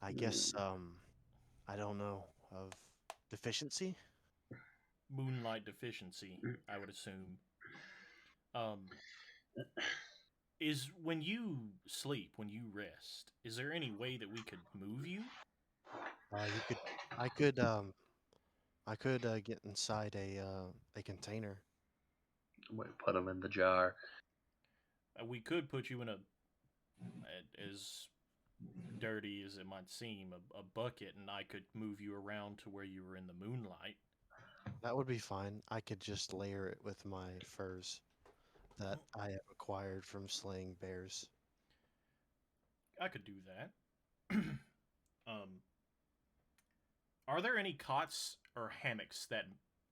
I guess, I don't know, of deficiency. moonlight deficiency, I would assume. Um, is when you sleep, when you rest, is there any way that we could move you? You could, I could, um, I could get inside a container. Put them in the jar. We could put you in as dirty as it might seem, a bucket, and I could move you around to where you were in the moonlight. That would be fine. I could just layer it with my furs that I have acquired from slaying bears. I could do that. Are there any cots or hammocks that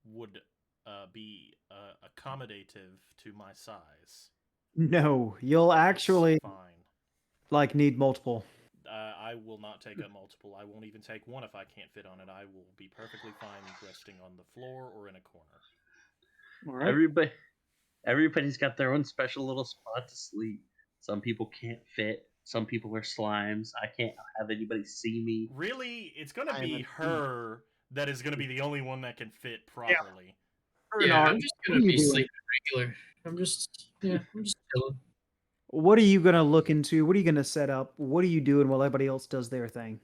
would be accommodative to my size? No, you'll actually Fine. like need multiple. I will not take up multiple. I won't even take one if I can't fit on it. I will be perfectly fine resting on the floor or in a corner. All right. Everybody's got their own special little spot to sleep. Some people can't fit. Some people are slimes. I can't have anybody see me. Really, it's gonna I'm be an her that is gonna be the only one that can fit properly. Yeah, Hernar, I'm just what gonna are you be doing? sleeping regular. I'm just chilling. What are you gonna look into? What are you gonna set up? What are you doing while everybody else does their thing?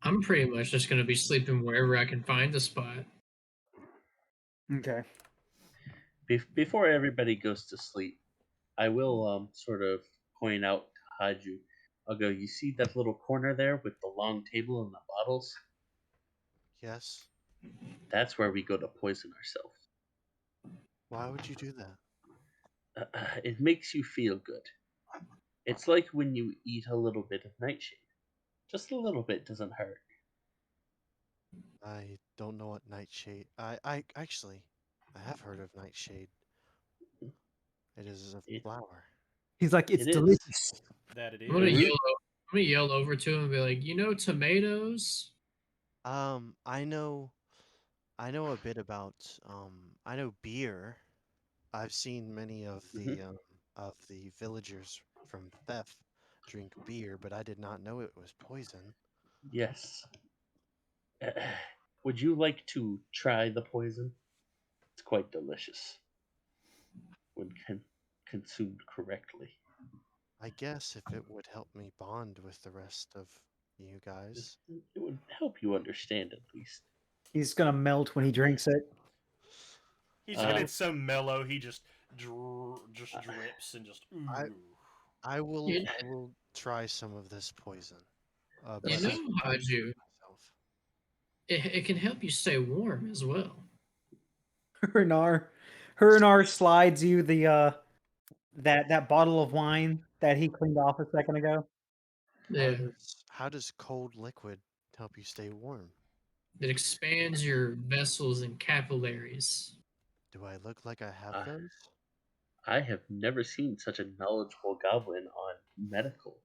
I'm pretty much just gonna be sleeping wherever I can find a spot. Okay. Before everybody goes to sleep, I will sort of point out to Haju. I'll go, you see that little corner there with the long table and the bottles? yes. That's where we go to poison ourselves. Why would you do that? It makes you feel good. It's like when you eat a little bit of nightshade. Just a little bit doesn't hurt. I don't know what nightshade. I actually, I have heard of nightshade. It is a It, flower. He's like, it's it is. delicious. That it I'm gonna is. Mhm. yell. I'm gonna yell over to him and be like, tomatoes. I know, I know a bit about. I know beer. I've seen many Mhm. of the villagers from Theft drink beer, but I did not know it was poison. Yes. Would you like to try the poison? It's quite delicious when consumed correctly. I guess if it would help me bond with the rest of you guys. It would help you understand at least. He's gonna melt when he drinks it. He's Uh, it's so mellow. He just drips and just I ooh. You, I will try some of this poison. you But know, I Haju, myself. it can help you stay warm as well. Hernar slides you the that bottle of wine that he cleaned off a second ago. How Yeah, does cold liquid help you stay warm? it expands your vessels and capillaries. Do I look like I have uh, those? I have never seen such a knowledgeable goblin on medical.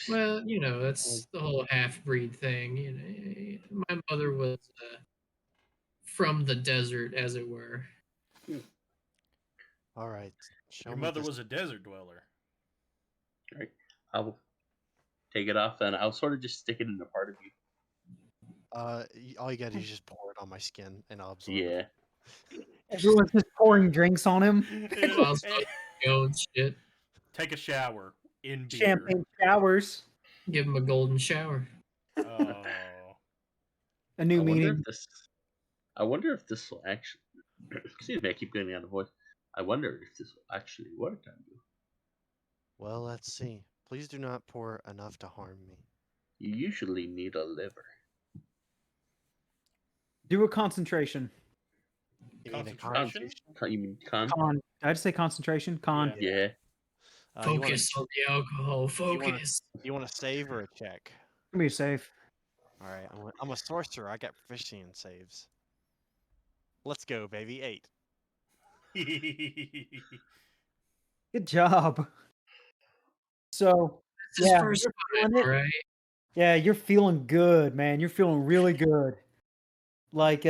Well, Like, that's the whole half breed thing. My mother was from the desert, as it were. hmm, All right, show Your me mother this. was a desert dweller. right. I'll take it off and I'll sort of just stick it in a part of you. All you gotta do is just pour it on my skin, and I'll absorb it. Yeah. Everyone's just pouring drinks on him. While smoking my own shit, Take a shower in beer. Champagne showers. give him a golden shower. Oh. A new I wonder meaning. if this. I wonder if this will actually. Excuse me, I keep getting out of voice. I wonder if this will actually work on you. Well, let's see. Please do not pour enough to harm me. You usually need a liver. Do a concentration. You mean a Concentration? constitution? You mean con? Con. Did I just say concentration? Con. Yeah. Yeah. You want Focus on the alcohol. you wanna- Focus. you want a save or a check? Give me a save. All right, I'm a sorcerer. I got proficiency in saves. Let's go, baby. 8. Good job. So, It's his yeah, first you're time, feeling it. right? Yeah, you're feeling good, man. You're feeling really good. Like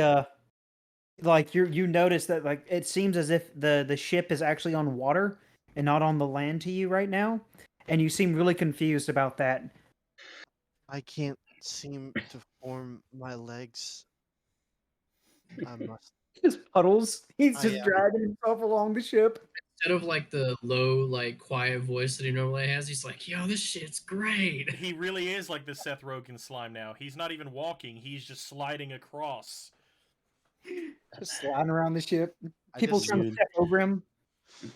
you notice that like it seems as if the ship is actually on water and not on the land to you right now, and you seem really confused about that. I can't seem to form my legs. I must. Just puddles. He's I just am. dragging himself along the ship. Instead of like the low, like quiet voice that he normally has, he's like, "Yo, this shit's great." He really is like the Seth Rogen slime now. He's not even walking, he's just sliding across. Just sliding around the ship. I People just- trying to step over him. Yeah,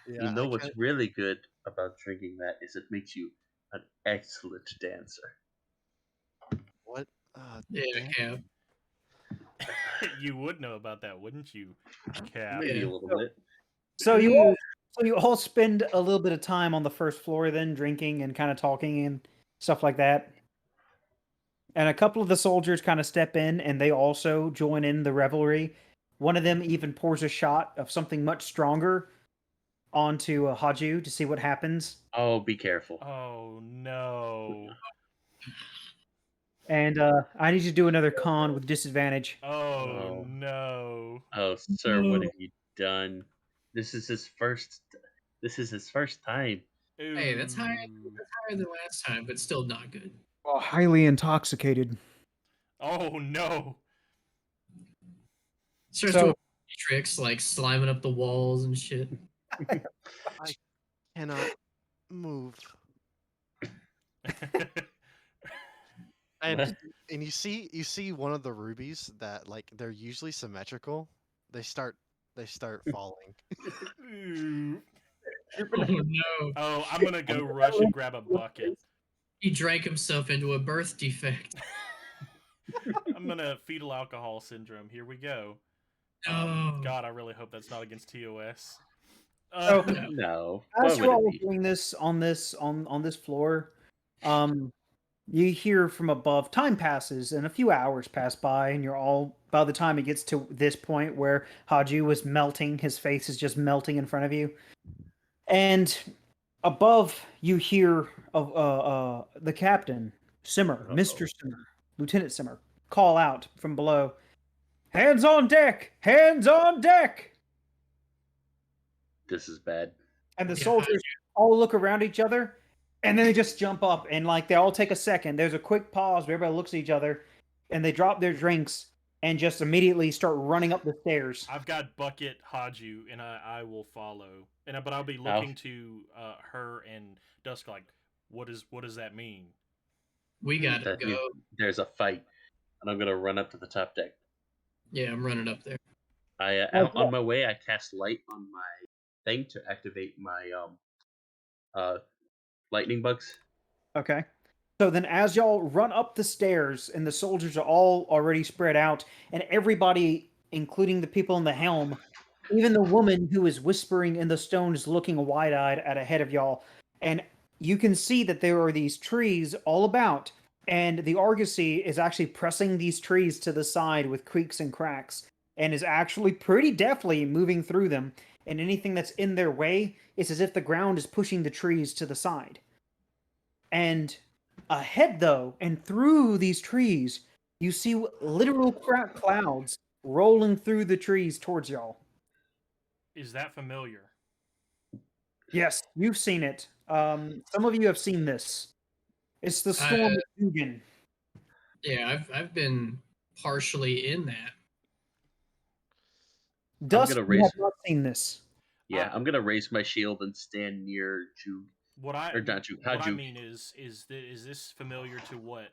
You know I what's can't- really good about drinking that is it makes you an excellent dancer. What? Yeah, damn. Cap. You would know about that, wouldn't you, Cap? Maybe Yeah. a little bit. So you all spend a little bit of time on the first floor, then drinking and kind of talking and stuff like that. And a couple of the soldiers kind of step in, and they also join in the revelry. One of them even pours a shot of something much stronger onto Haju to see what happens. Oh, be careful. Oh no. And I need you to do another con with disadvantage. Oh Oh. no. Oh, sir, what have you done? This is his first. This is his first time. Hey, that's higher. Ooh. That's higher than last time, but still not good. Well, highly intoxicated. Oh no. Starts So- doing tricks like sliming up the walls and shit. Cannot move. And What? and you see one of the rubies that like they're usually symmetrical. They start falling. Ooh. Oh no! Oh, I'm gonna go rush and grab a bucket. He drank himself into a birth defect. I'm gonna fetal alcohol syndrome. Here we go. No. God, I really hope that's not against TOS. So- No. No. As Why you would all it are be? doing this on this floor, you hear from above. Time passes, and a few hours pass by, and you're all. By the time it gets to this point where Haju was melting, his face is just melting in front of you, and above you hear of the captain Simmer, Mr. Simmer, Lieutenant Simmer, call out from below. Hands on deck! Hands on deck! This is bad. And the Yeah. soldiers all look around each other, and then they just jump up, and like they all take a second. There's a quick pause where everybody looks at each other, and they drop their drinks and just immediately start running up the stairs. I've got bucket Haju, and I will follow. But I'll be looking to her and Dusk like, what does that mean? We gotta That go. means there's a fight, and I'm gonna run up to the top deck. Yeah, I'm running up there. On my way, I cast light on my thing to activate my lightning bugs. Okay. So then, as y'all run up the stairs, and the soldiers are all already spread out, and everybody, including the people in the helm, even the woman who is whispering in the stone, is looking wide-eyed at ahead of y'all, and you can see that there are these trees all about, and the Argosy is actually pressing these trees to the side with creaks and cracks, and is actually pretty deftly moving through them. And anything that's in their way, it's as if the ground is pushing the trees to the side. And ahead, though, and through these trees, you see literal clouds rolling through the trees towards y'all. Is that familiar? Yes, you've seen it. Some of you have seen this. It's the storm of Dugan. Yeah, I've been partially in that. Dust, gonna you have raise- not seen this. Yeah, I'm gonna raise my shield and stand near Jug. What I Or not Jug, what I Haju. mean is this familiar to what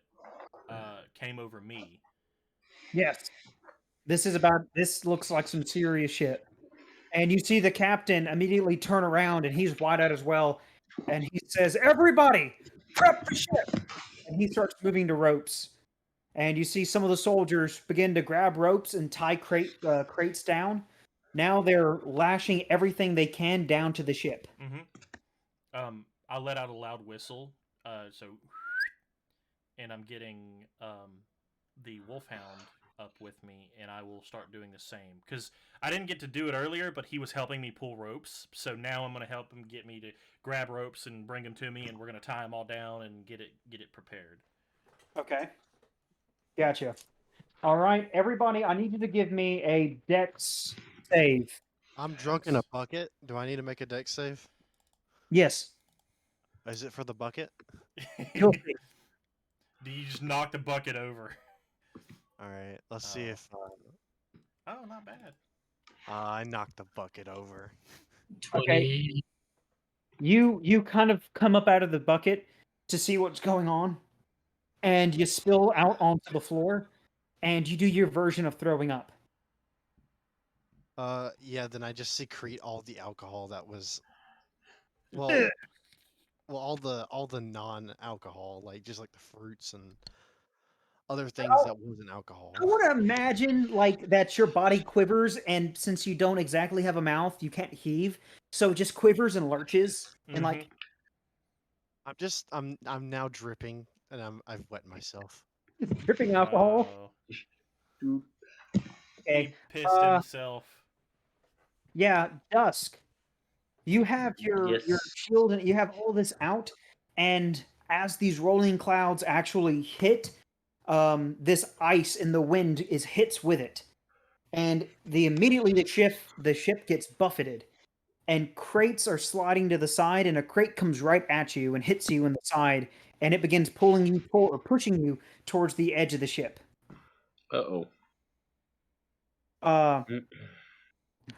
came over me? Yes. This looks like some serious shit. And you see the captain immediately turn around, and he's wide out as well. And he says, "Everybody, prep the ship!" And he starts moving to ropes. And you see some of the soldiers begin to grab ropes and tie crates down. Now they're lashing everything they can down to the ship. I let out a loud whistle, and I'm getting the wolfhound up with me, and I will start doing the same because I didn't get to do it earlier, but he was helping me pull ropes. So now I'm going to help him get me to grab ropes and bring them to me, and we're going to tie them all down and get it prepared. Okay. Gotcha. All right, everybody, I need you to give me a dex save. I'm drunk in a bucket. Do I need to make a dex save? Yes. Is it for the bucket? You'll see. Do you just knock the bucket over? All right. Let's see if Oh, not bad. I knocked the bucket over. 20. You kind of come up out of the bucket to see what's going on, and you spill out onto the floor, and you do your version of throwing up. Yeah. Then I just secrete all the alcohol that was, well, all the non-alcohol, like just like the fruits and other things that wasn't alcohol. I want to imagine like that your body quivers, and since you don't exactly have a mouth, you can't heave, so it just quivers and lurches, and like I'm now dripping, and I've wet myself. dripping alcohol. Dude, He Okay. pissed himself. Yeah, Dusk. You have your Yes. shield, and you have all this out, and as these rolling clouds actually hit, this ice in the wind hits with it, and immediately the ship gets buffeted, and crates are sliding to the side, and a crate comes right at you and hits you in the side, and it begins pushing you towards the edge of the ship. Uh-oh.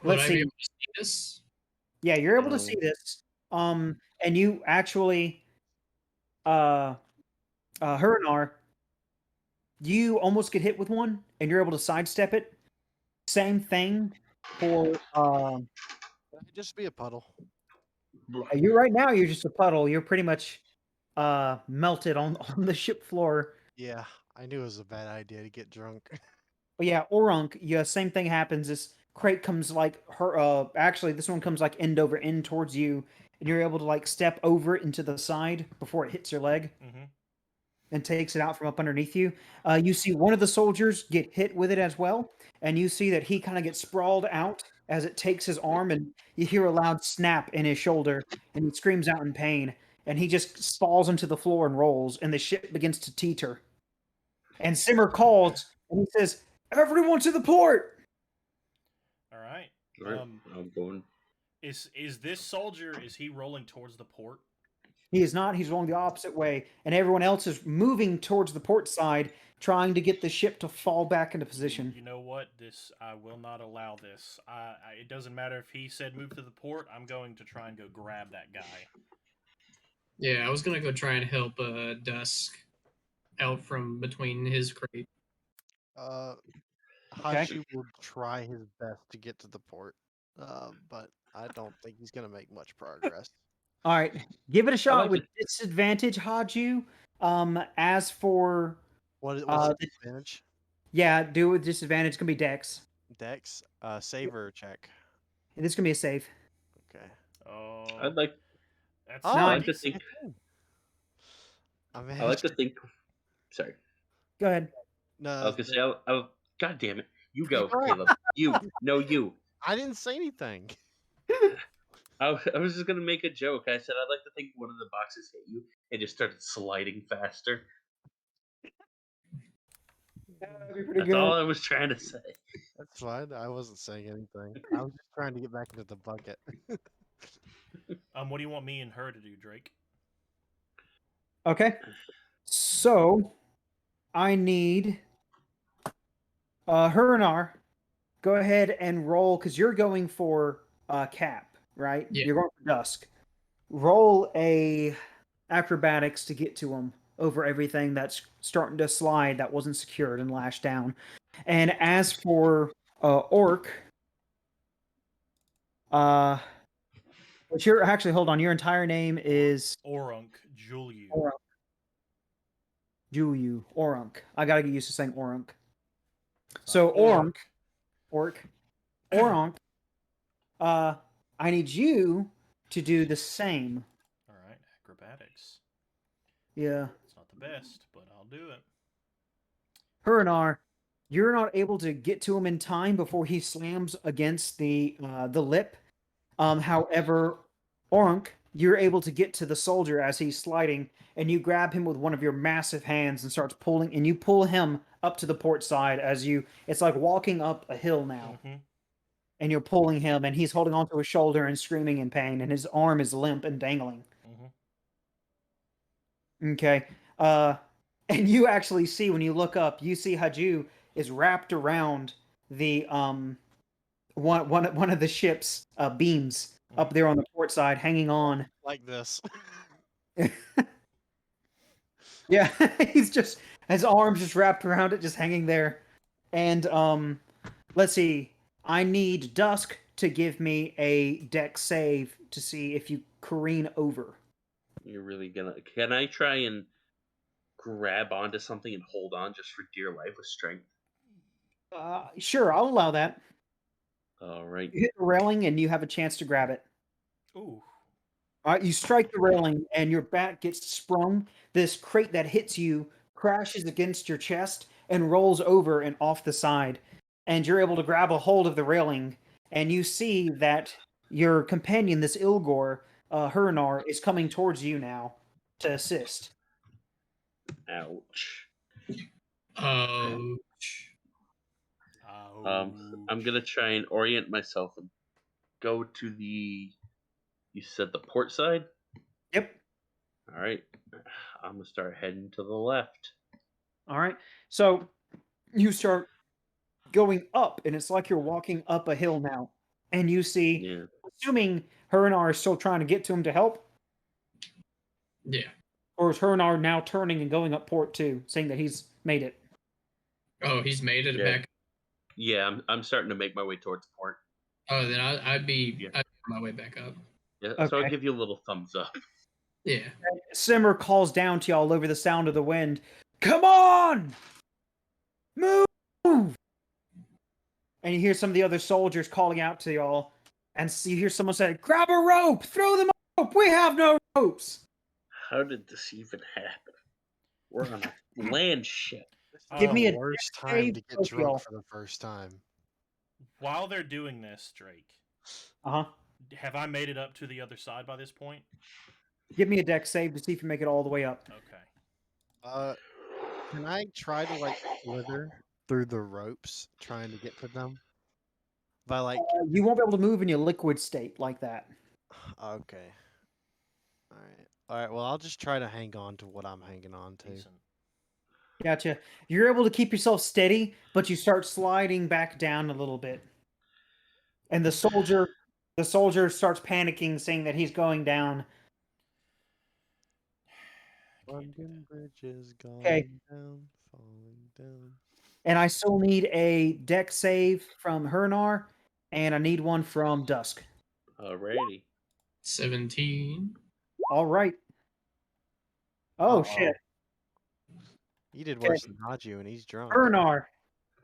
Let's Would I be see. able to see this? Yeah, you're able to see this. And you actually, Hurinar, you almost get hit with one, and you're able to sidestep it. Same thing for I'd just be a puddle. you. Right now, you're just a puddle. You're pretty much melted on the ship floor. Yeah, I knew it was a bad idea to get drunk. But yeah, Orunk, yeah, same thing happens. This crate comes like actually this one comes like end over end towards you, and you're able to like step over it into the side before it hits your leg and takes it out from up underneath you. You see one of the soldiers get hit with it as well, and you see that he kind of gets sprawled out as it takes his arm, and you hear a loud snap in his shoulder, and he screams out in pain, and he just falls into the floor and rolls, and the ship begins to teeter. And Simmer calls, and he says, "Everyone to the port!" All right. All right, I'm going. Is this soldier? Is he rolling towards the port? He is not. He's rolling the opposite way, and everyone else is moving towards the port side, trying to get the ship to fall back into position. You know what? I will not allow this. It doesn't matter if he said move to the port. I'm going to try and go grab that guy. Yeah, I was gonna go try and help Dusk out from between his crate. Hachi will try his best to get to the port, but I don't think he's gonna make much progress. All right, give it a shot like with disadvantage, Haju. As for What's the disadvantage? yeah, do it with disadvantage. It's gonna be Dex. Dex, saver check. And this is gonna be a save. Okay. Oh, I'd like. that's Oh, I like to think. I I like to think. Sorry. Go ahead. No, I was gonna say. God damn it! You go, You're right. Caleb. You. No, you. I didn't say anything. I was just gonna make a joke. I said I'd like to think one of the boxes hit you and just started sliding faster. That'd be pretty That's good. all I was trying to say. That's fine. I wasn't saying anything. I was just trying to get back into the bucket. What do you want me and her to do, Drake? Okay. So I need Hurinar, go ahead and roll because you're going for Cap, right? Yeah. You're going for Dusk. Roll a acrobatics to get to him over everything that's starting to slide that wasn't secured and lashed down. And as for Orc, what's your actually hold on? Your entire name is Orunk, Juliu. Orunk. Juliu, Orunk. I gotta get used to saying Orunk. It's So not Orunk, Oronk, I need you to do the same. All right, acrobatics. Yeah. It's not the best, but I'll do it. Huranar, you're not able to get to him in time before he slams against the lip. However, Oronk, you're able to get to the soldier as he's sliding, and you grab him with one of your massive hands and starts pulling, and you pull him up to the port side as you. It's like walking up a hill now, and you're pulling him, and he's holding onto his shoulder and screaming in pain, and his arm is limp and dangling. Okay. And you actually see when you look up, you see Haju is wrapped around the one of the ship's beams up there on the port side, hanging on. Like this. Yeah, he's just his arms just wrapped around it, just hanging there. And let's see. I need Dusk to give me a deck save to see if you careen over. You're really gonna. Can I try and grab onto something and hold on just for dear life with strength? Sure, I'll allow that. All right. You hit the railing and you have a chance to grab it. Ooh. All right, you strike the railing and your bat gets sprung. This crate that hits you crashes against your chest and rolls over and off the side. And you're able to grab a hold of the railing. And you see that your companion, this Ilgor, Huranar, is coming towards you now to assist. Ouch. Ouch. I'm gonna try and orient myself and go to the. You said the port side. Yep. All right. I'm gonna start heading to the left. All right. So you start going up, and it's like you're walking up a hill now. And you see, Yeah. assuming Huranar is still trying to get to him to help, Yeah. or is Huranar now turning and going up port too, saying that he's made it? Oh, he's made it Yeah. back. Yeah, I'm starting to make my way towards port. Oh, then I'd be Yeah. on my way back up. Yeah, so I'll Okay. give you a little thumbs up. Yeah. Simmer calls down to y'all over the sound of the wind. Come on! Move! And you hear some of the other soldiers calling out to y'all. And you hear someone say, grab a rope! Throw them a rope! We have no ropes! How did this even happen? We're on a land ship. Give me the a worst dex time save, to get both drunk y'all. for the first time. While they're doing this, Drake, Uh-huh. have I made it up to the other side by this point? Give me a dex save to see if you make it all the way up. Okay. Can I try to like slither through the ropes trying to get to them? By like You won't be able to move in your liquid state like that. okay. All right. Well, I'll just try to hang on to what I'm hanging on to. Decent. Gotcha. You're able to keep yourself steady, but you start sliding back down a little bit. And the soldier starts panicking, saying that he's going down. Can't do London that. Bridge is going Okay. down, falling down. And I still need a deck save from Hernar, and I need one from Dusk. Alrighty. 17. All right. Oh, shit. He did Okay. worse than Haju, and he's drunk. Hernar,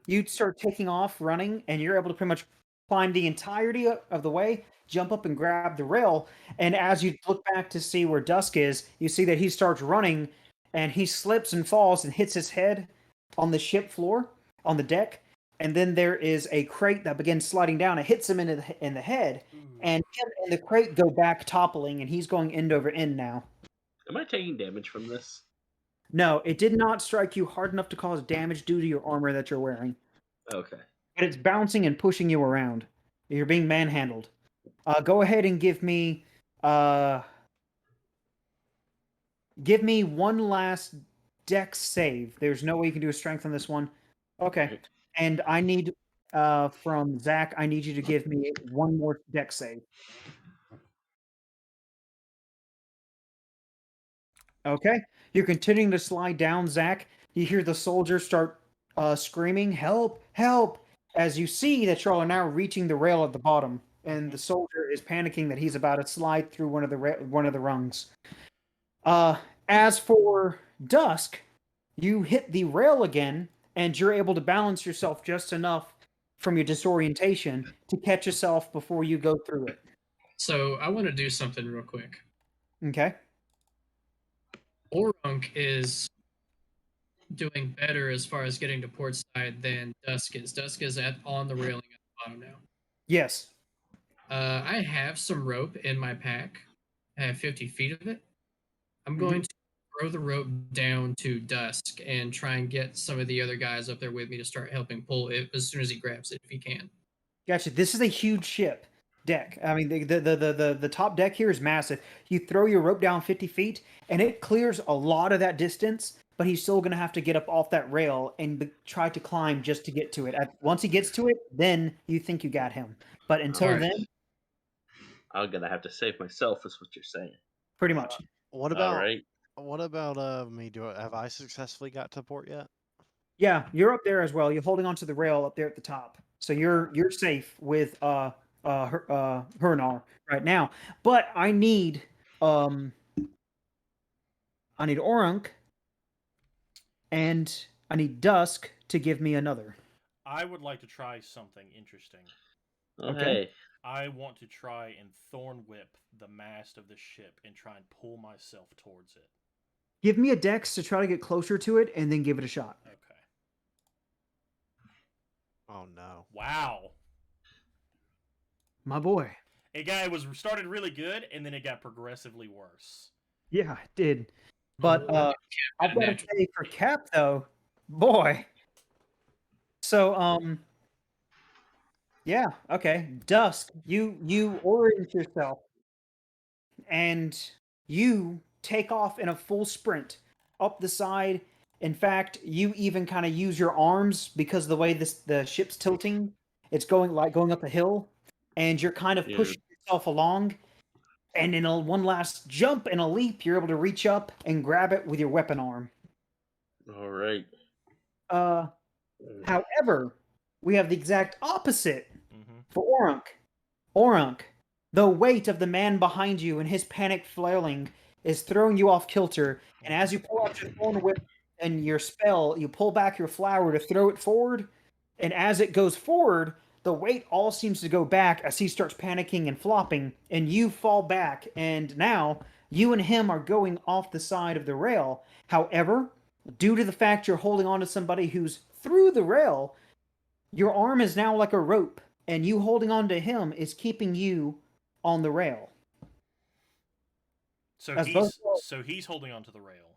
you start taking off running, and you're able to pretty much climb the entirety of the way, jump up and grab the rail. And as you look back to see where Dusk is, you see that he starts running, and he slips and falls and hits his head on the ship floor, on the deck. And then there is a crate that begins sliding down. It hits him in the head, and him and the crate go back toppling, and he's going end over end now. Am I taking damage from this? No, it did not strike you hard enough to cause damage due to your armor that you're wearing. Okay. But it's bouncing and pushing you around. You're being manhandled. Go ahead and give me one last dex save. There's no way you can do a strength on this one. Okay. Right. And I need from Zach, I need you to give me one more dex save. Okay. You're continuing to slide down, Zach. You hear the soldiers start screaming, "Help! Help!" As you see that y'all are now reaching the rail at the bottom, and the soldier is panicking that he's about to slide through one of the rungs. As for Dusk, you hit the rail again, and you're able to balance yourself just enough from your disorientation to catch yourself before you go through it. So I want to do something real quick. Okay. Orunk is doing better as far as getting to port side than Dusk is. Dusk is on the railing at the bottom now. Yes. I have some rope in my pack. I have 50 feet of it. I'm Mm-hmm. going to throw the rope down to Dusk and try and get some of the other guys up there with me to start helping pull it as soon as he grabs it if he can. Gotcha. This is a huge ship deck. I mean, the top deck here is massive. You throw your rope down 50 feet, and it clears a lot of that distance, but he's still going to have to get up off that rail and try to climb just to get to it. Once he gets to it, then you think you got him. But until Alright. then, I'm gonna have to save myself, is what you're saying. pretty much. What All about right. me? Have I successfully got to port yet? Yeah, you're up there as well. You're holding onto the rail up there at the top, so you're safe with Hernar right now. But I need Orunk and I need Dusk to give me another. I would like to try something interesting. Oh, Okay. hey. I want to try and thorn whip the mast of the ship and try and pull myself towards it. Give me a dex to try to get closer to it, and then give it a shot. Okay. Oh no! Wow. My boy. It was started really good, and then it got progressively worse. Yeah, it did. But Oh, I've got to say for Cap though, boy. So yeah, okay. Dusk, you orient yourself and you take off in a full sprint up the side. In fact, you even kind of use your arms because of the way the ship's tilting. It's going up a hill, and you're kind of Yeah. pushing yourself along. And in one last jump and a leap, you're able to reach up and grab it with your weapon arm. All right. However, we have the exact opposite Mm-hmm. for Orunk. Orunk, the weight of the man behind you and his panic flailing is throwing you off kilter. And as you pull out your thorn whip and your spell, you pull back your flower to throw it forward. And as it goes forward, the weight all seems to go back as he starts panicking and flopping, and you fall back. And now you and him are going off the side of the rail. However, due to the fact you're holding on to somebody who's through the rail, your arm is now like a rope, and you holding on to him is keeping you on the rail. So As he's holding onto the rail.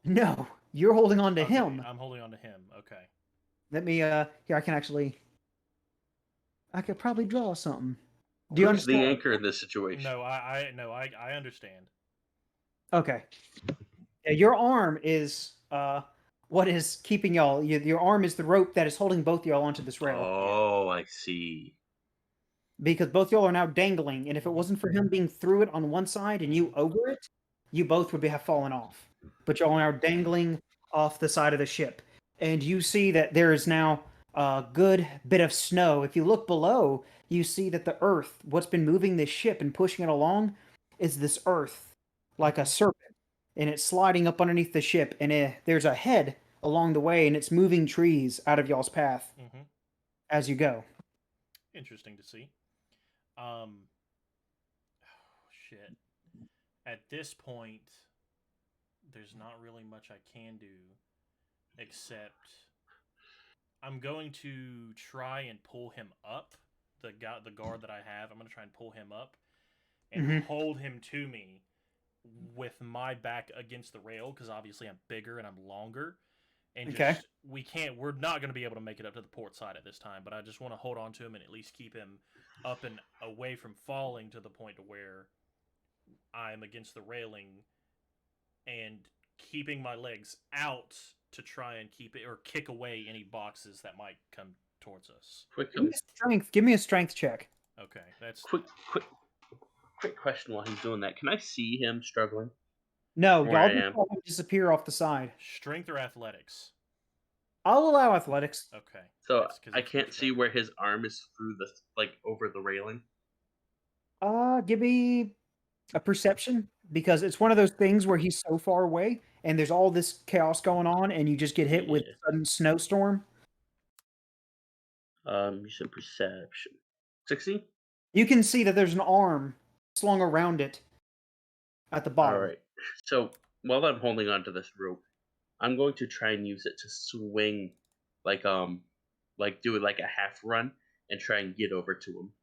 No, you're holding on to Okay, him. I'm holding on to him. Okay. Let me here I could probably draw something. Do you Who's the understand? anchor in this situation? No, I understand. Okay. Yeah, your arm is what is keeping y'all. Your arm is the rope that is holding both y'all onto this rail. Oh, I see. Because both y'all are now dangling, and if it wasn't for him being through it on one side and you over it, you both would have fallen off. But y'all are now dangling off the side of the ship, and you see that there is now a good bit of snow. If you look below, you see that the earth, what's been moving this ship and pushing it along, is this earth like a serpent, and it's sliding up underneath the ship, and there's a head along the way, and it's moving trees out of y'all's path Mm-hmm. as you go. Interesting to see. Shit. At this point, there's not really much I can do except I'm going to try and pull him up. The guard that I have, I'm going to try and pull him up and hold him to me with my back against the rail because obviously I'm bigger and I'm longer. And just we're not going to be able to make it up to the port side at this time, but I just want to hold on to him and at least keep him up and away from falling to the point to where I'm against the railing and keeping my legs out to try and keep it or kick away any boxes that might come towards us. Give me a strength check. Okay, that's quick question while he's doing that. Can I see him struggling? No, Where y'all I just am. saw him disappear off the side. strength or athletics. I'll allow athletics. Okay. So That's 'cause I it's can't much see better. where his arm is through the over the railing. Give me a perception because it's one of those things where he's so far away and there's all this chaos going on and you just get hit with Yeah. a sudden snowstorm. You said perception. 16. You can see that there's an arm slung around it at the All bottom. right. So while I'm holding onto this rope, I'm going to try and use it to swing, like do it like a half run and try and get over to him.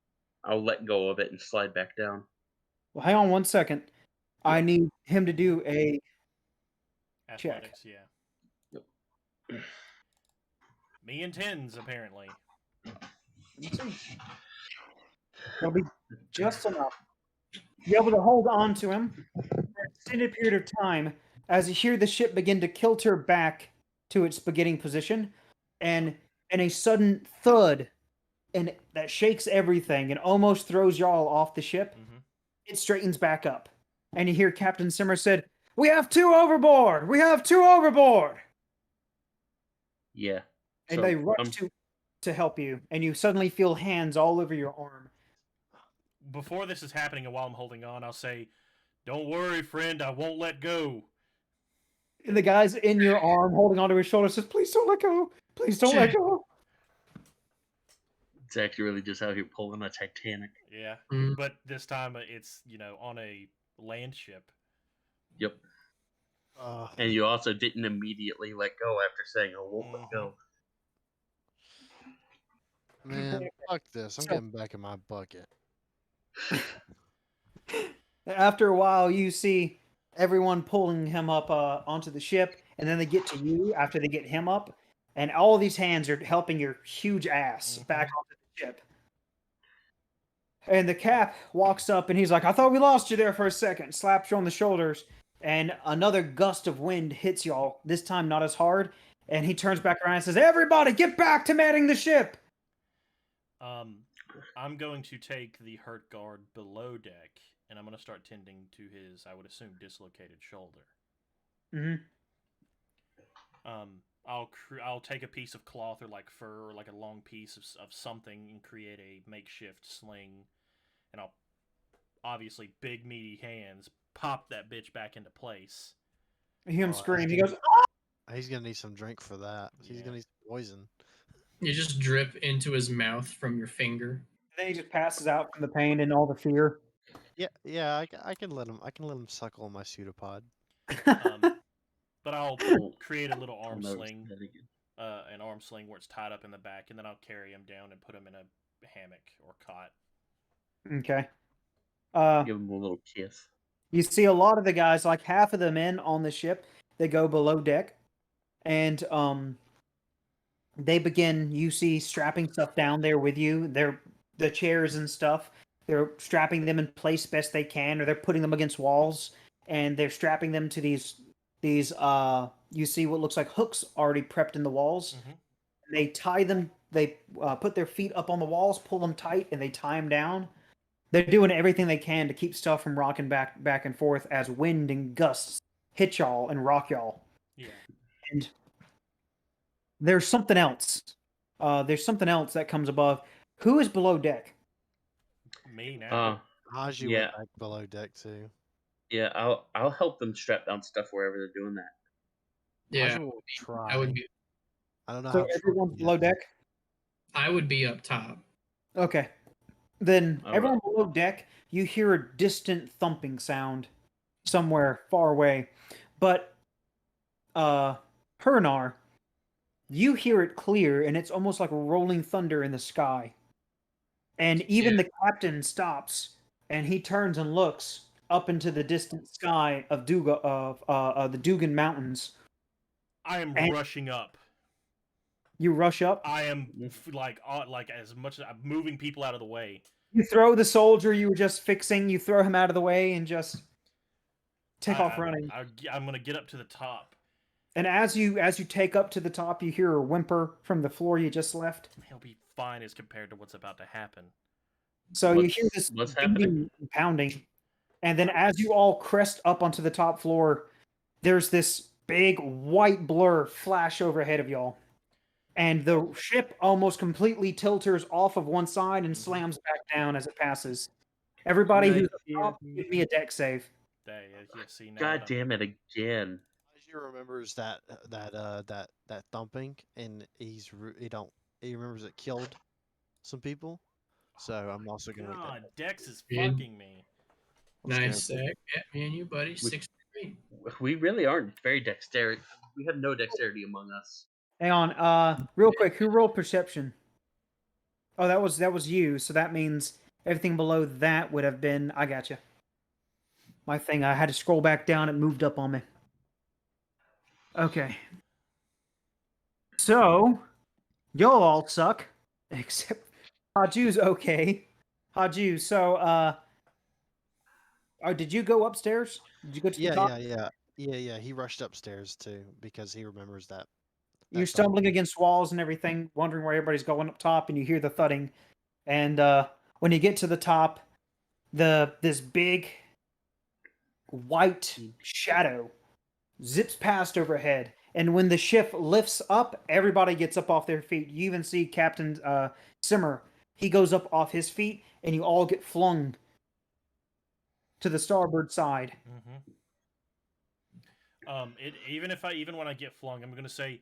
I'll let go of it and slide back down. Well, hang on one second. I need him to do a check. Athletics, yeah. Yep. Me and tens, apparently. Let me see. It'll be just enough. Be able to hold on to him for an extended period of time as you hear the ship begin to kilter back to its beginning position, and a sudden thud and that shakes everything and almost throws y'all off the ship. Mhm. It straightens back up, and you hear Captain Simmer said, "We have two overboard! We have two overboard!" Yeah. And So they rush to help you, and you suddenly feel hands all over your arm. Before this is happening and while I'm holding on, I'll say, "Don't worry, friend, I won't let go." And the guy's in your arm, holding onto his shoulder, says, "Please don't let go! Please don't let go!" it's actually really just out here pulling a Titanic. Yeah. Mm. But this time it's, on a land ship. Yep. Uh, And you also didn't immediately let go after saying, "Oh, won't let go." man, fuck this. I'm So- getting back in my bucket. After a while, you see everyone pulling him up onto the ship, and then they get to you after they get him up, and all these hands are helping your huge ass back onto the ship. And the cap walks up, and he's like, "I thought we lost you there for a second." Slaps you on the shoulders, and another gust of wind hits y'all. This time, not as hard. And he turns back around and says, "Everybody, get back to manning the ship." I'm going to take the hurt guard below deck, and I'm going to start tending to his, I would assume, dislocated shoulder. Mm-hmm. I'll take a piece of cloth or like fur or like a long piece of something and create a makeshift sling, and I'll obviously big meaty hands pop that bitch back into place. You hear him Oh, scream. He he's goes, He's gonna need some drink for that. He's Yeah. gonna need some poison. You just drip into his mouth from your finger. and then he just passes out from the pain and all the fear. Yeah. I can let him. I can let him suckle on my pseudopod. But I'll Oh, create a little I'll arm never sling, see that again. an arm sling where it's tied up in the back, and then I'll carry him down and put him in a hammock or cot. Okay. Give him a little kiss. You see a lot of the guys, like half of the men on the ship, they go below deck, and they begin. You see strapping stuff down there with you. They're the chairs and stuff. They're strapping them in place best they can, or they're putting them against walls, and they're strapping them to these. You see what looks like hooks already prepped in the walls. Mhm. They tie them. They put their feet up on the walls, pull them tight, and they tie them down. They're doing everything they can to keep stuff from rocking back and forth as wind and gusts hit y'all and rock y'all. Yeah. And there's something else. There's something else that comes above. Who is below deck? Me now. Haji Yeah. went back below deck too. Yeah, I'll help them strap down stuff wherever they're doing that. Yeah, Haji will try. I would be. I don't know So how. everyone's below deck? I would be up top. Okay. Then All everyone below deck, you hear a distant thumping sound somewhere far away. But Hernar, you hear it clear, and it's almost like rolling thunder in the sky. And even the captain stops, and he turns and looks up into the distant sky of the Dugan Mountains. I am And- rushing up. You rush up. I am like as much as I'm moving people out of the way. You throw the soldier you were just fixing. You throw him out of the way and just take off running. I'm gonna get up to the top. And as you take up to the top, you hear a whimper from the floor you just left. He'll be fine as compared to what's about to happen. So you hear this What's beating happening? and pounding, and then as you all crest up onto the top floor, there's this big white blur flash overhead of y'all. and the ship almost completely tilters off of one side and Mhm. slams back down as it passes. Everybody who's up top, give me a deck save. Yeah, see now. God damn it again. He remembers that thumping, and he remembers it killed some people. So I'm also gonna make that. God, Dex is Dude. fucking me. Let's go. Nice. Yeah, me and you, buddy. 6-3. We really aren't very dexterous. We have no dexterity among us. Hang on, real quick, who rolled perception? Oh, that was you. So that means everything below that would have been. I got you. My thing, I had to scroll back down. It moved up on me. Okay. So, y'all all suck, except Haju's okay. Haju, so oh, did you go upstairs? Did you go to the Yeah, top? yeah. He rushed upstairs too because he remembers that. You're that thump. stumbling against walls and everything, wondering where everybody's going up top, and you hear the thudding. And when you get to the top, this big white shadow zips past overhead. And when the ship lifts up, everybody gets up off their feet. You even see Captain Simmer. He goes up off his feet, and you all get flung to the starboard side. Even when I get flung, I'm gonna say,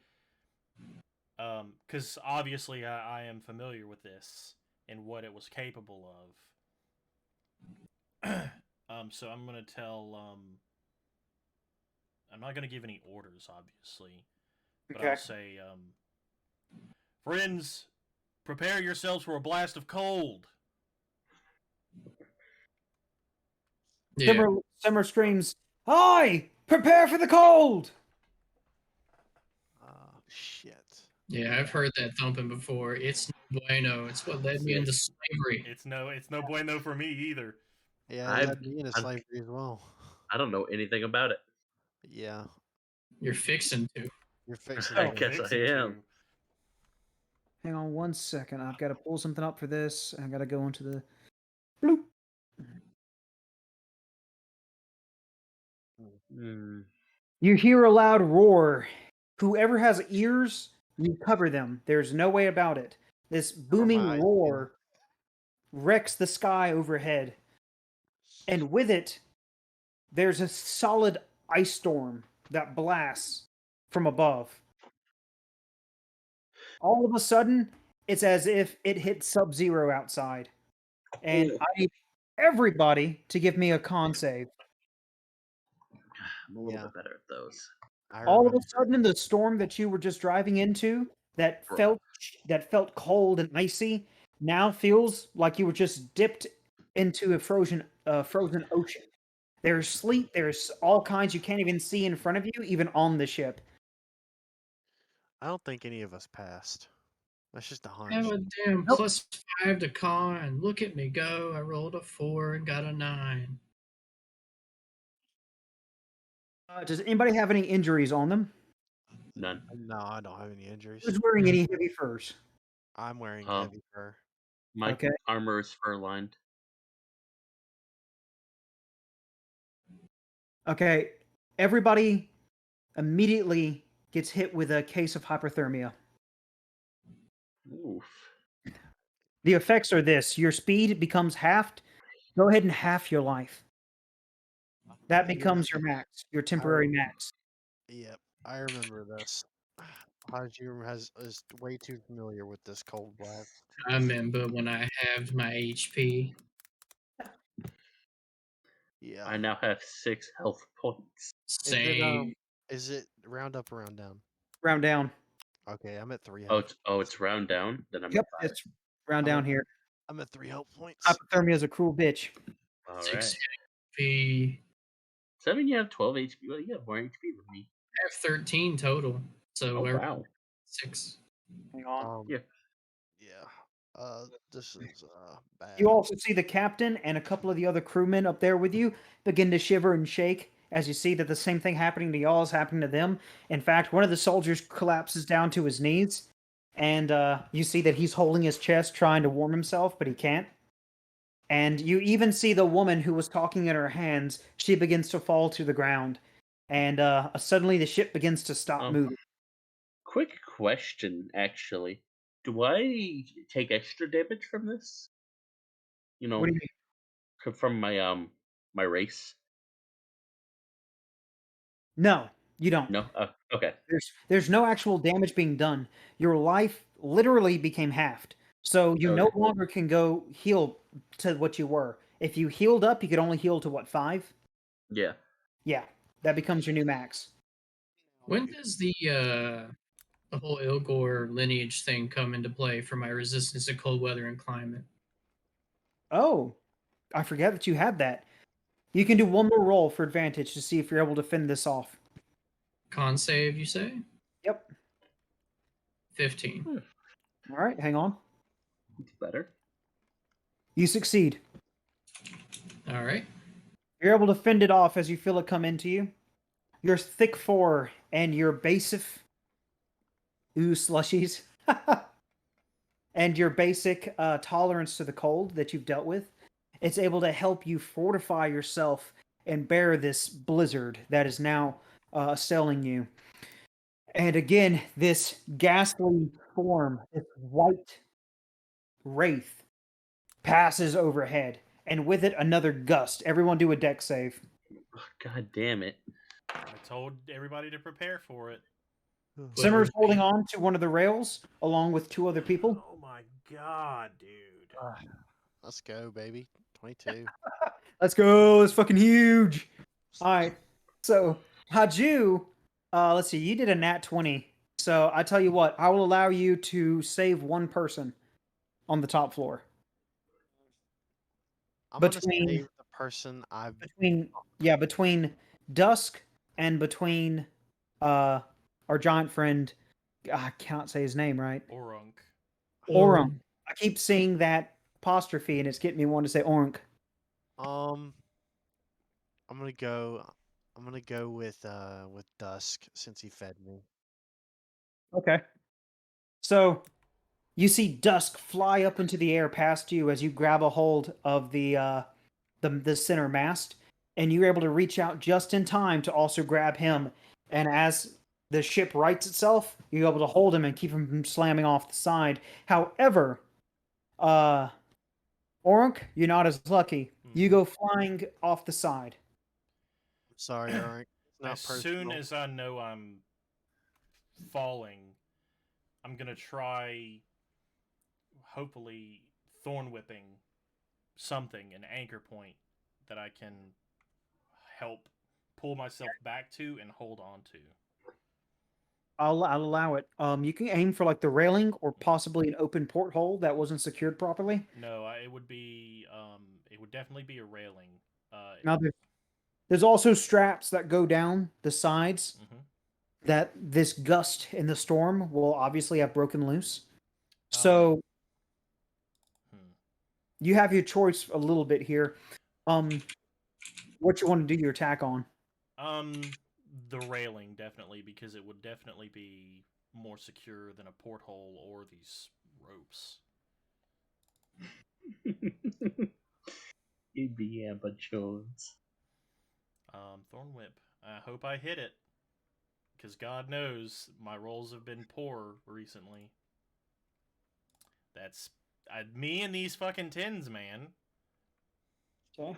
because obviously I am familiar with this and what it was capable of. So I'm gonna tell. I'm not gonna give any orders, obviously, but Okay. I'll say, friends, prepare yourselves for a blast of cold. Yeah. Simmer screams, "Aye! Prepare for the cold!" Shit. Yeah, I've heard that thumping before. It's no bueno. It's what led me into slavery. It's no bueno for me either. Yeah, I've- led me into I'm- slavery as well. I don't know anything about it. Yeah, You're fixing to. you're fixing. I to- guess I am. Hang on one second. I've got to pull something up for this. I got to go into the bloop. Hmm. You hear a loud roar. Whoever has ears, you cover them. There's no way about it. This booming my eyes, roar wrecks the sky overhead. And with it, there's a solid ice storm that blasts from above. All of a sudden, it's as if it hit sub-zero outside. And Oh. I need everybody to give me a con save. I'm a little Yeah. bit better at those. All of a sudden, in the storm that you were just driving into, that Right. felt cold and icy, now feels like you were just dipped into a frozen ocean. There's sleet. There's all kinds you can't even see in front of you, even on the ship. I don't think any of us passed. That's just a hunch. Have a damn Nope. +5 to con. Look at me go. I rolled a 4 and got a 9. Does anybody have any injuries on them? None. No, I don't have any injuries. Who's wearing any heavy furs? I'm wearing Um, heavy fur. My Okay. armor is fur lined. Okay, everybody immediately gets hit with a case of hypothermia. Oof. The effects are this: your speed becomes halved. Go ahead and half your life. That becomes your max, your temporary max. Yep, I remember this. Hajir is way too familiar with this cold blast. I remember when I halved my HP. Yeah. I now have 6 health points. Same. Is it round up or round down? Round down. Okay, I'm at 3 Oh, health. it's round down. Then I'm Yep, at 5. it's round I'm down at- here. I'm at 3 health points. Hypothermia is a cruel bitch. All 6 right. HP. Does that mean you have 12 HP? Well, you have more HP than me. I have 13 total. So Oh every- wow. 6. Hang on. Yeah. Yeah. This is bad. You also see the captain and a couple of the other crewmen up there with you begin to shiver and shake as you see that the same thing happening to y'all is happening to them. In fact, one of the soldiers collapses down to his knees, and you see that he's holding his chest trying to warm himself, but he can't. And you even see the woman who was talking in her hands, she begins to fall to the ground. And suddenly the ship begins to stop moving. Quick question, actually. Do I take extra damage from this? You What know, do you mean? from my race? No, you don't. No. Okay. There's no actual damage being done. Your life literally became halved. So you no Okay. longer can go heal to what you were. If you healed up, you could only heal to what, 5? Yeah. Yeah, that becomes your new max. When does the whole Ilgor lineage thing come into play for my resistance to cold weather and climate? Oh, I forget that you had that. You can do one more roll for advantage to see if you're able to fend this off. Con save, you say? Yep. 15. All right, hang on. It's better. You succeed. All right. You're able to fend it off as you feel it come into you. Your thick 4 and your basic slushies and your basic tolerance to the cold that you've dealt with, it's able to help you fortify yourself and bear this blizzard that is now assailing you. And again, this ghastly form, this white wraith, passes overhead, and with it another gust. Everyone do a deck save. God damn it. I told everybody to prepare for it. Simmer's holding on to one of the rails along with 2 other people. Oh my god, dude. Let's go, baby. 22. Let's go. It's fucking huge. All right. So, Haju, let's see. You did a nat 20. So, I tell you what, I will allow you to save one person on the top floor. I'm gonna Between save the person I've. between Dusk and between our giant friend, I can't say his name right. Orunk. Orunk. I keep seeing that apostrophe and it's getting me wanting to say Orunk. I'm gonna go. I'm gonna go with Dusk since he fed me. Okay. So, you see Dusk fly up into the air past you as you grab a hold of the center mast, and you're able to reach out just in time to also grab him. And as the ship rights itself, you're able to hold him and keep him from slamming off the side. However, Orunk, you're not as lucky. You go flying off the side. Sorry, Eric. It's not As personal. soon as I know I'm falling, I'm gonna try, hopefully, thorn whipping something, an anchor point that I can help pull myself back to and hold on to. I'll allow it. You can aim for like the railing or possibly an open porthole that wasn't secured properly. No, it would be, it would definitely be a railing. Now there's also straps that go down the sides Mhm. that this gust in the storm will obviously have broken loose. So you have your choice a little bit here. What you want to do your attack on? The railing definitely, because it would definitely be more secure than a porthole or these ropes. Indiana Jones. Thorn whip. I hope I hit it, because God knows my rolls have been poor recently. That's me and these fucking tins, man. Okay.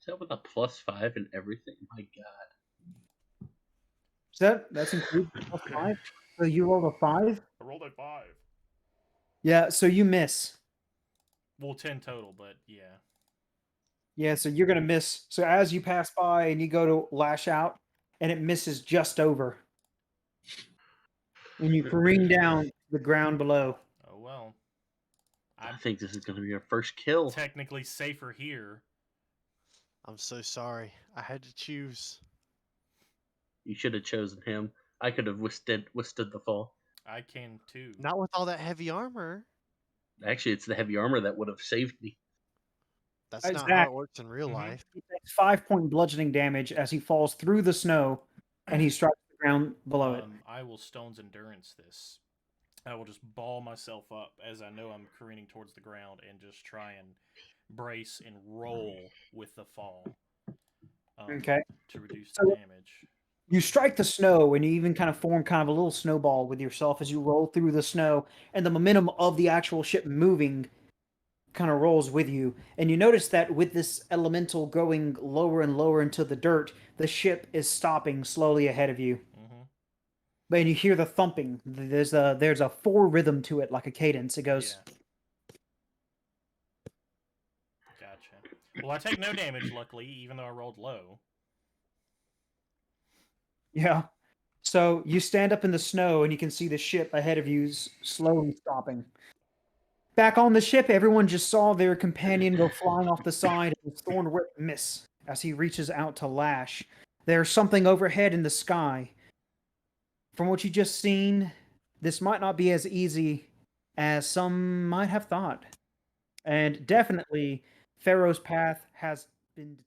Is that with a +5 and everything? My God. So that's included +5. So you rolled a 5. I rolled a 5. Yeah. So you miss. Well, 10 total, but yeah. Yeah. So you're gonna miss. So as you pass by and you go to lash out, and it misses just over, and you careen down to the ground below. Oh well. I think this is going to be our first kill. Technically safer here. I'm so sorry. I had to choose. You should have chosen him. I could have withstood the fall. I can too. Not with all that heavy armor. Actually, it's the heavy armor that would have saved me. That's not Zach, how it works in real life. he takes 5-point bludgeoning damage as he falls through the snow, and he strikes the ground below it. I will Stone's Endurance this. I will just ball myself up as I know I'm careening towards the ground and just try and brace and roll with the fall. Okay. To reduce So- the damage. You strike the snow, and you even kind of form kind of a little snowball with yourself as you roll through the snow, and the momentum of the actual ship moving kind of rolls with you. And you notice that with this elemental going lower and lower into the dirt, the ship is stopping slowly ahead of you. Mm-hmm. And you hear the thumping. There's a four rhythm to it, like a cadence. It goes. Yeah. Gotcha. Well, I take no damage, luckily, even though I rolled low. Yeah. So you stand up in the snow and you can see the ship ahead of you slowly stopping. Back on the ship, everyone just saw their companion go flying off the side and Thornwick miss as he reaches out to lash. There's something overhead in the sky. From what you just seen, this might not be as easy as some might have thought. And definitely, Pharaoh's path has been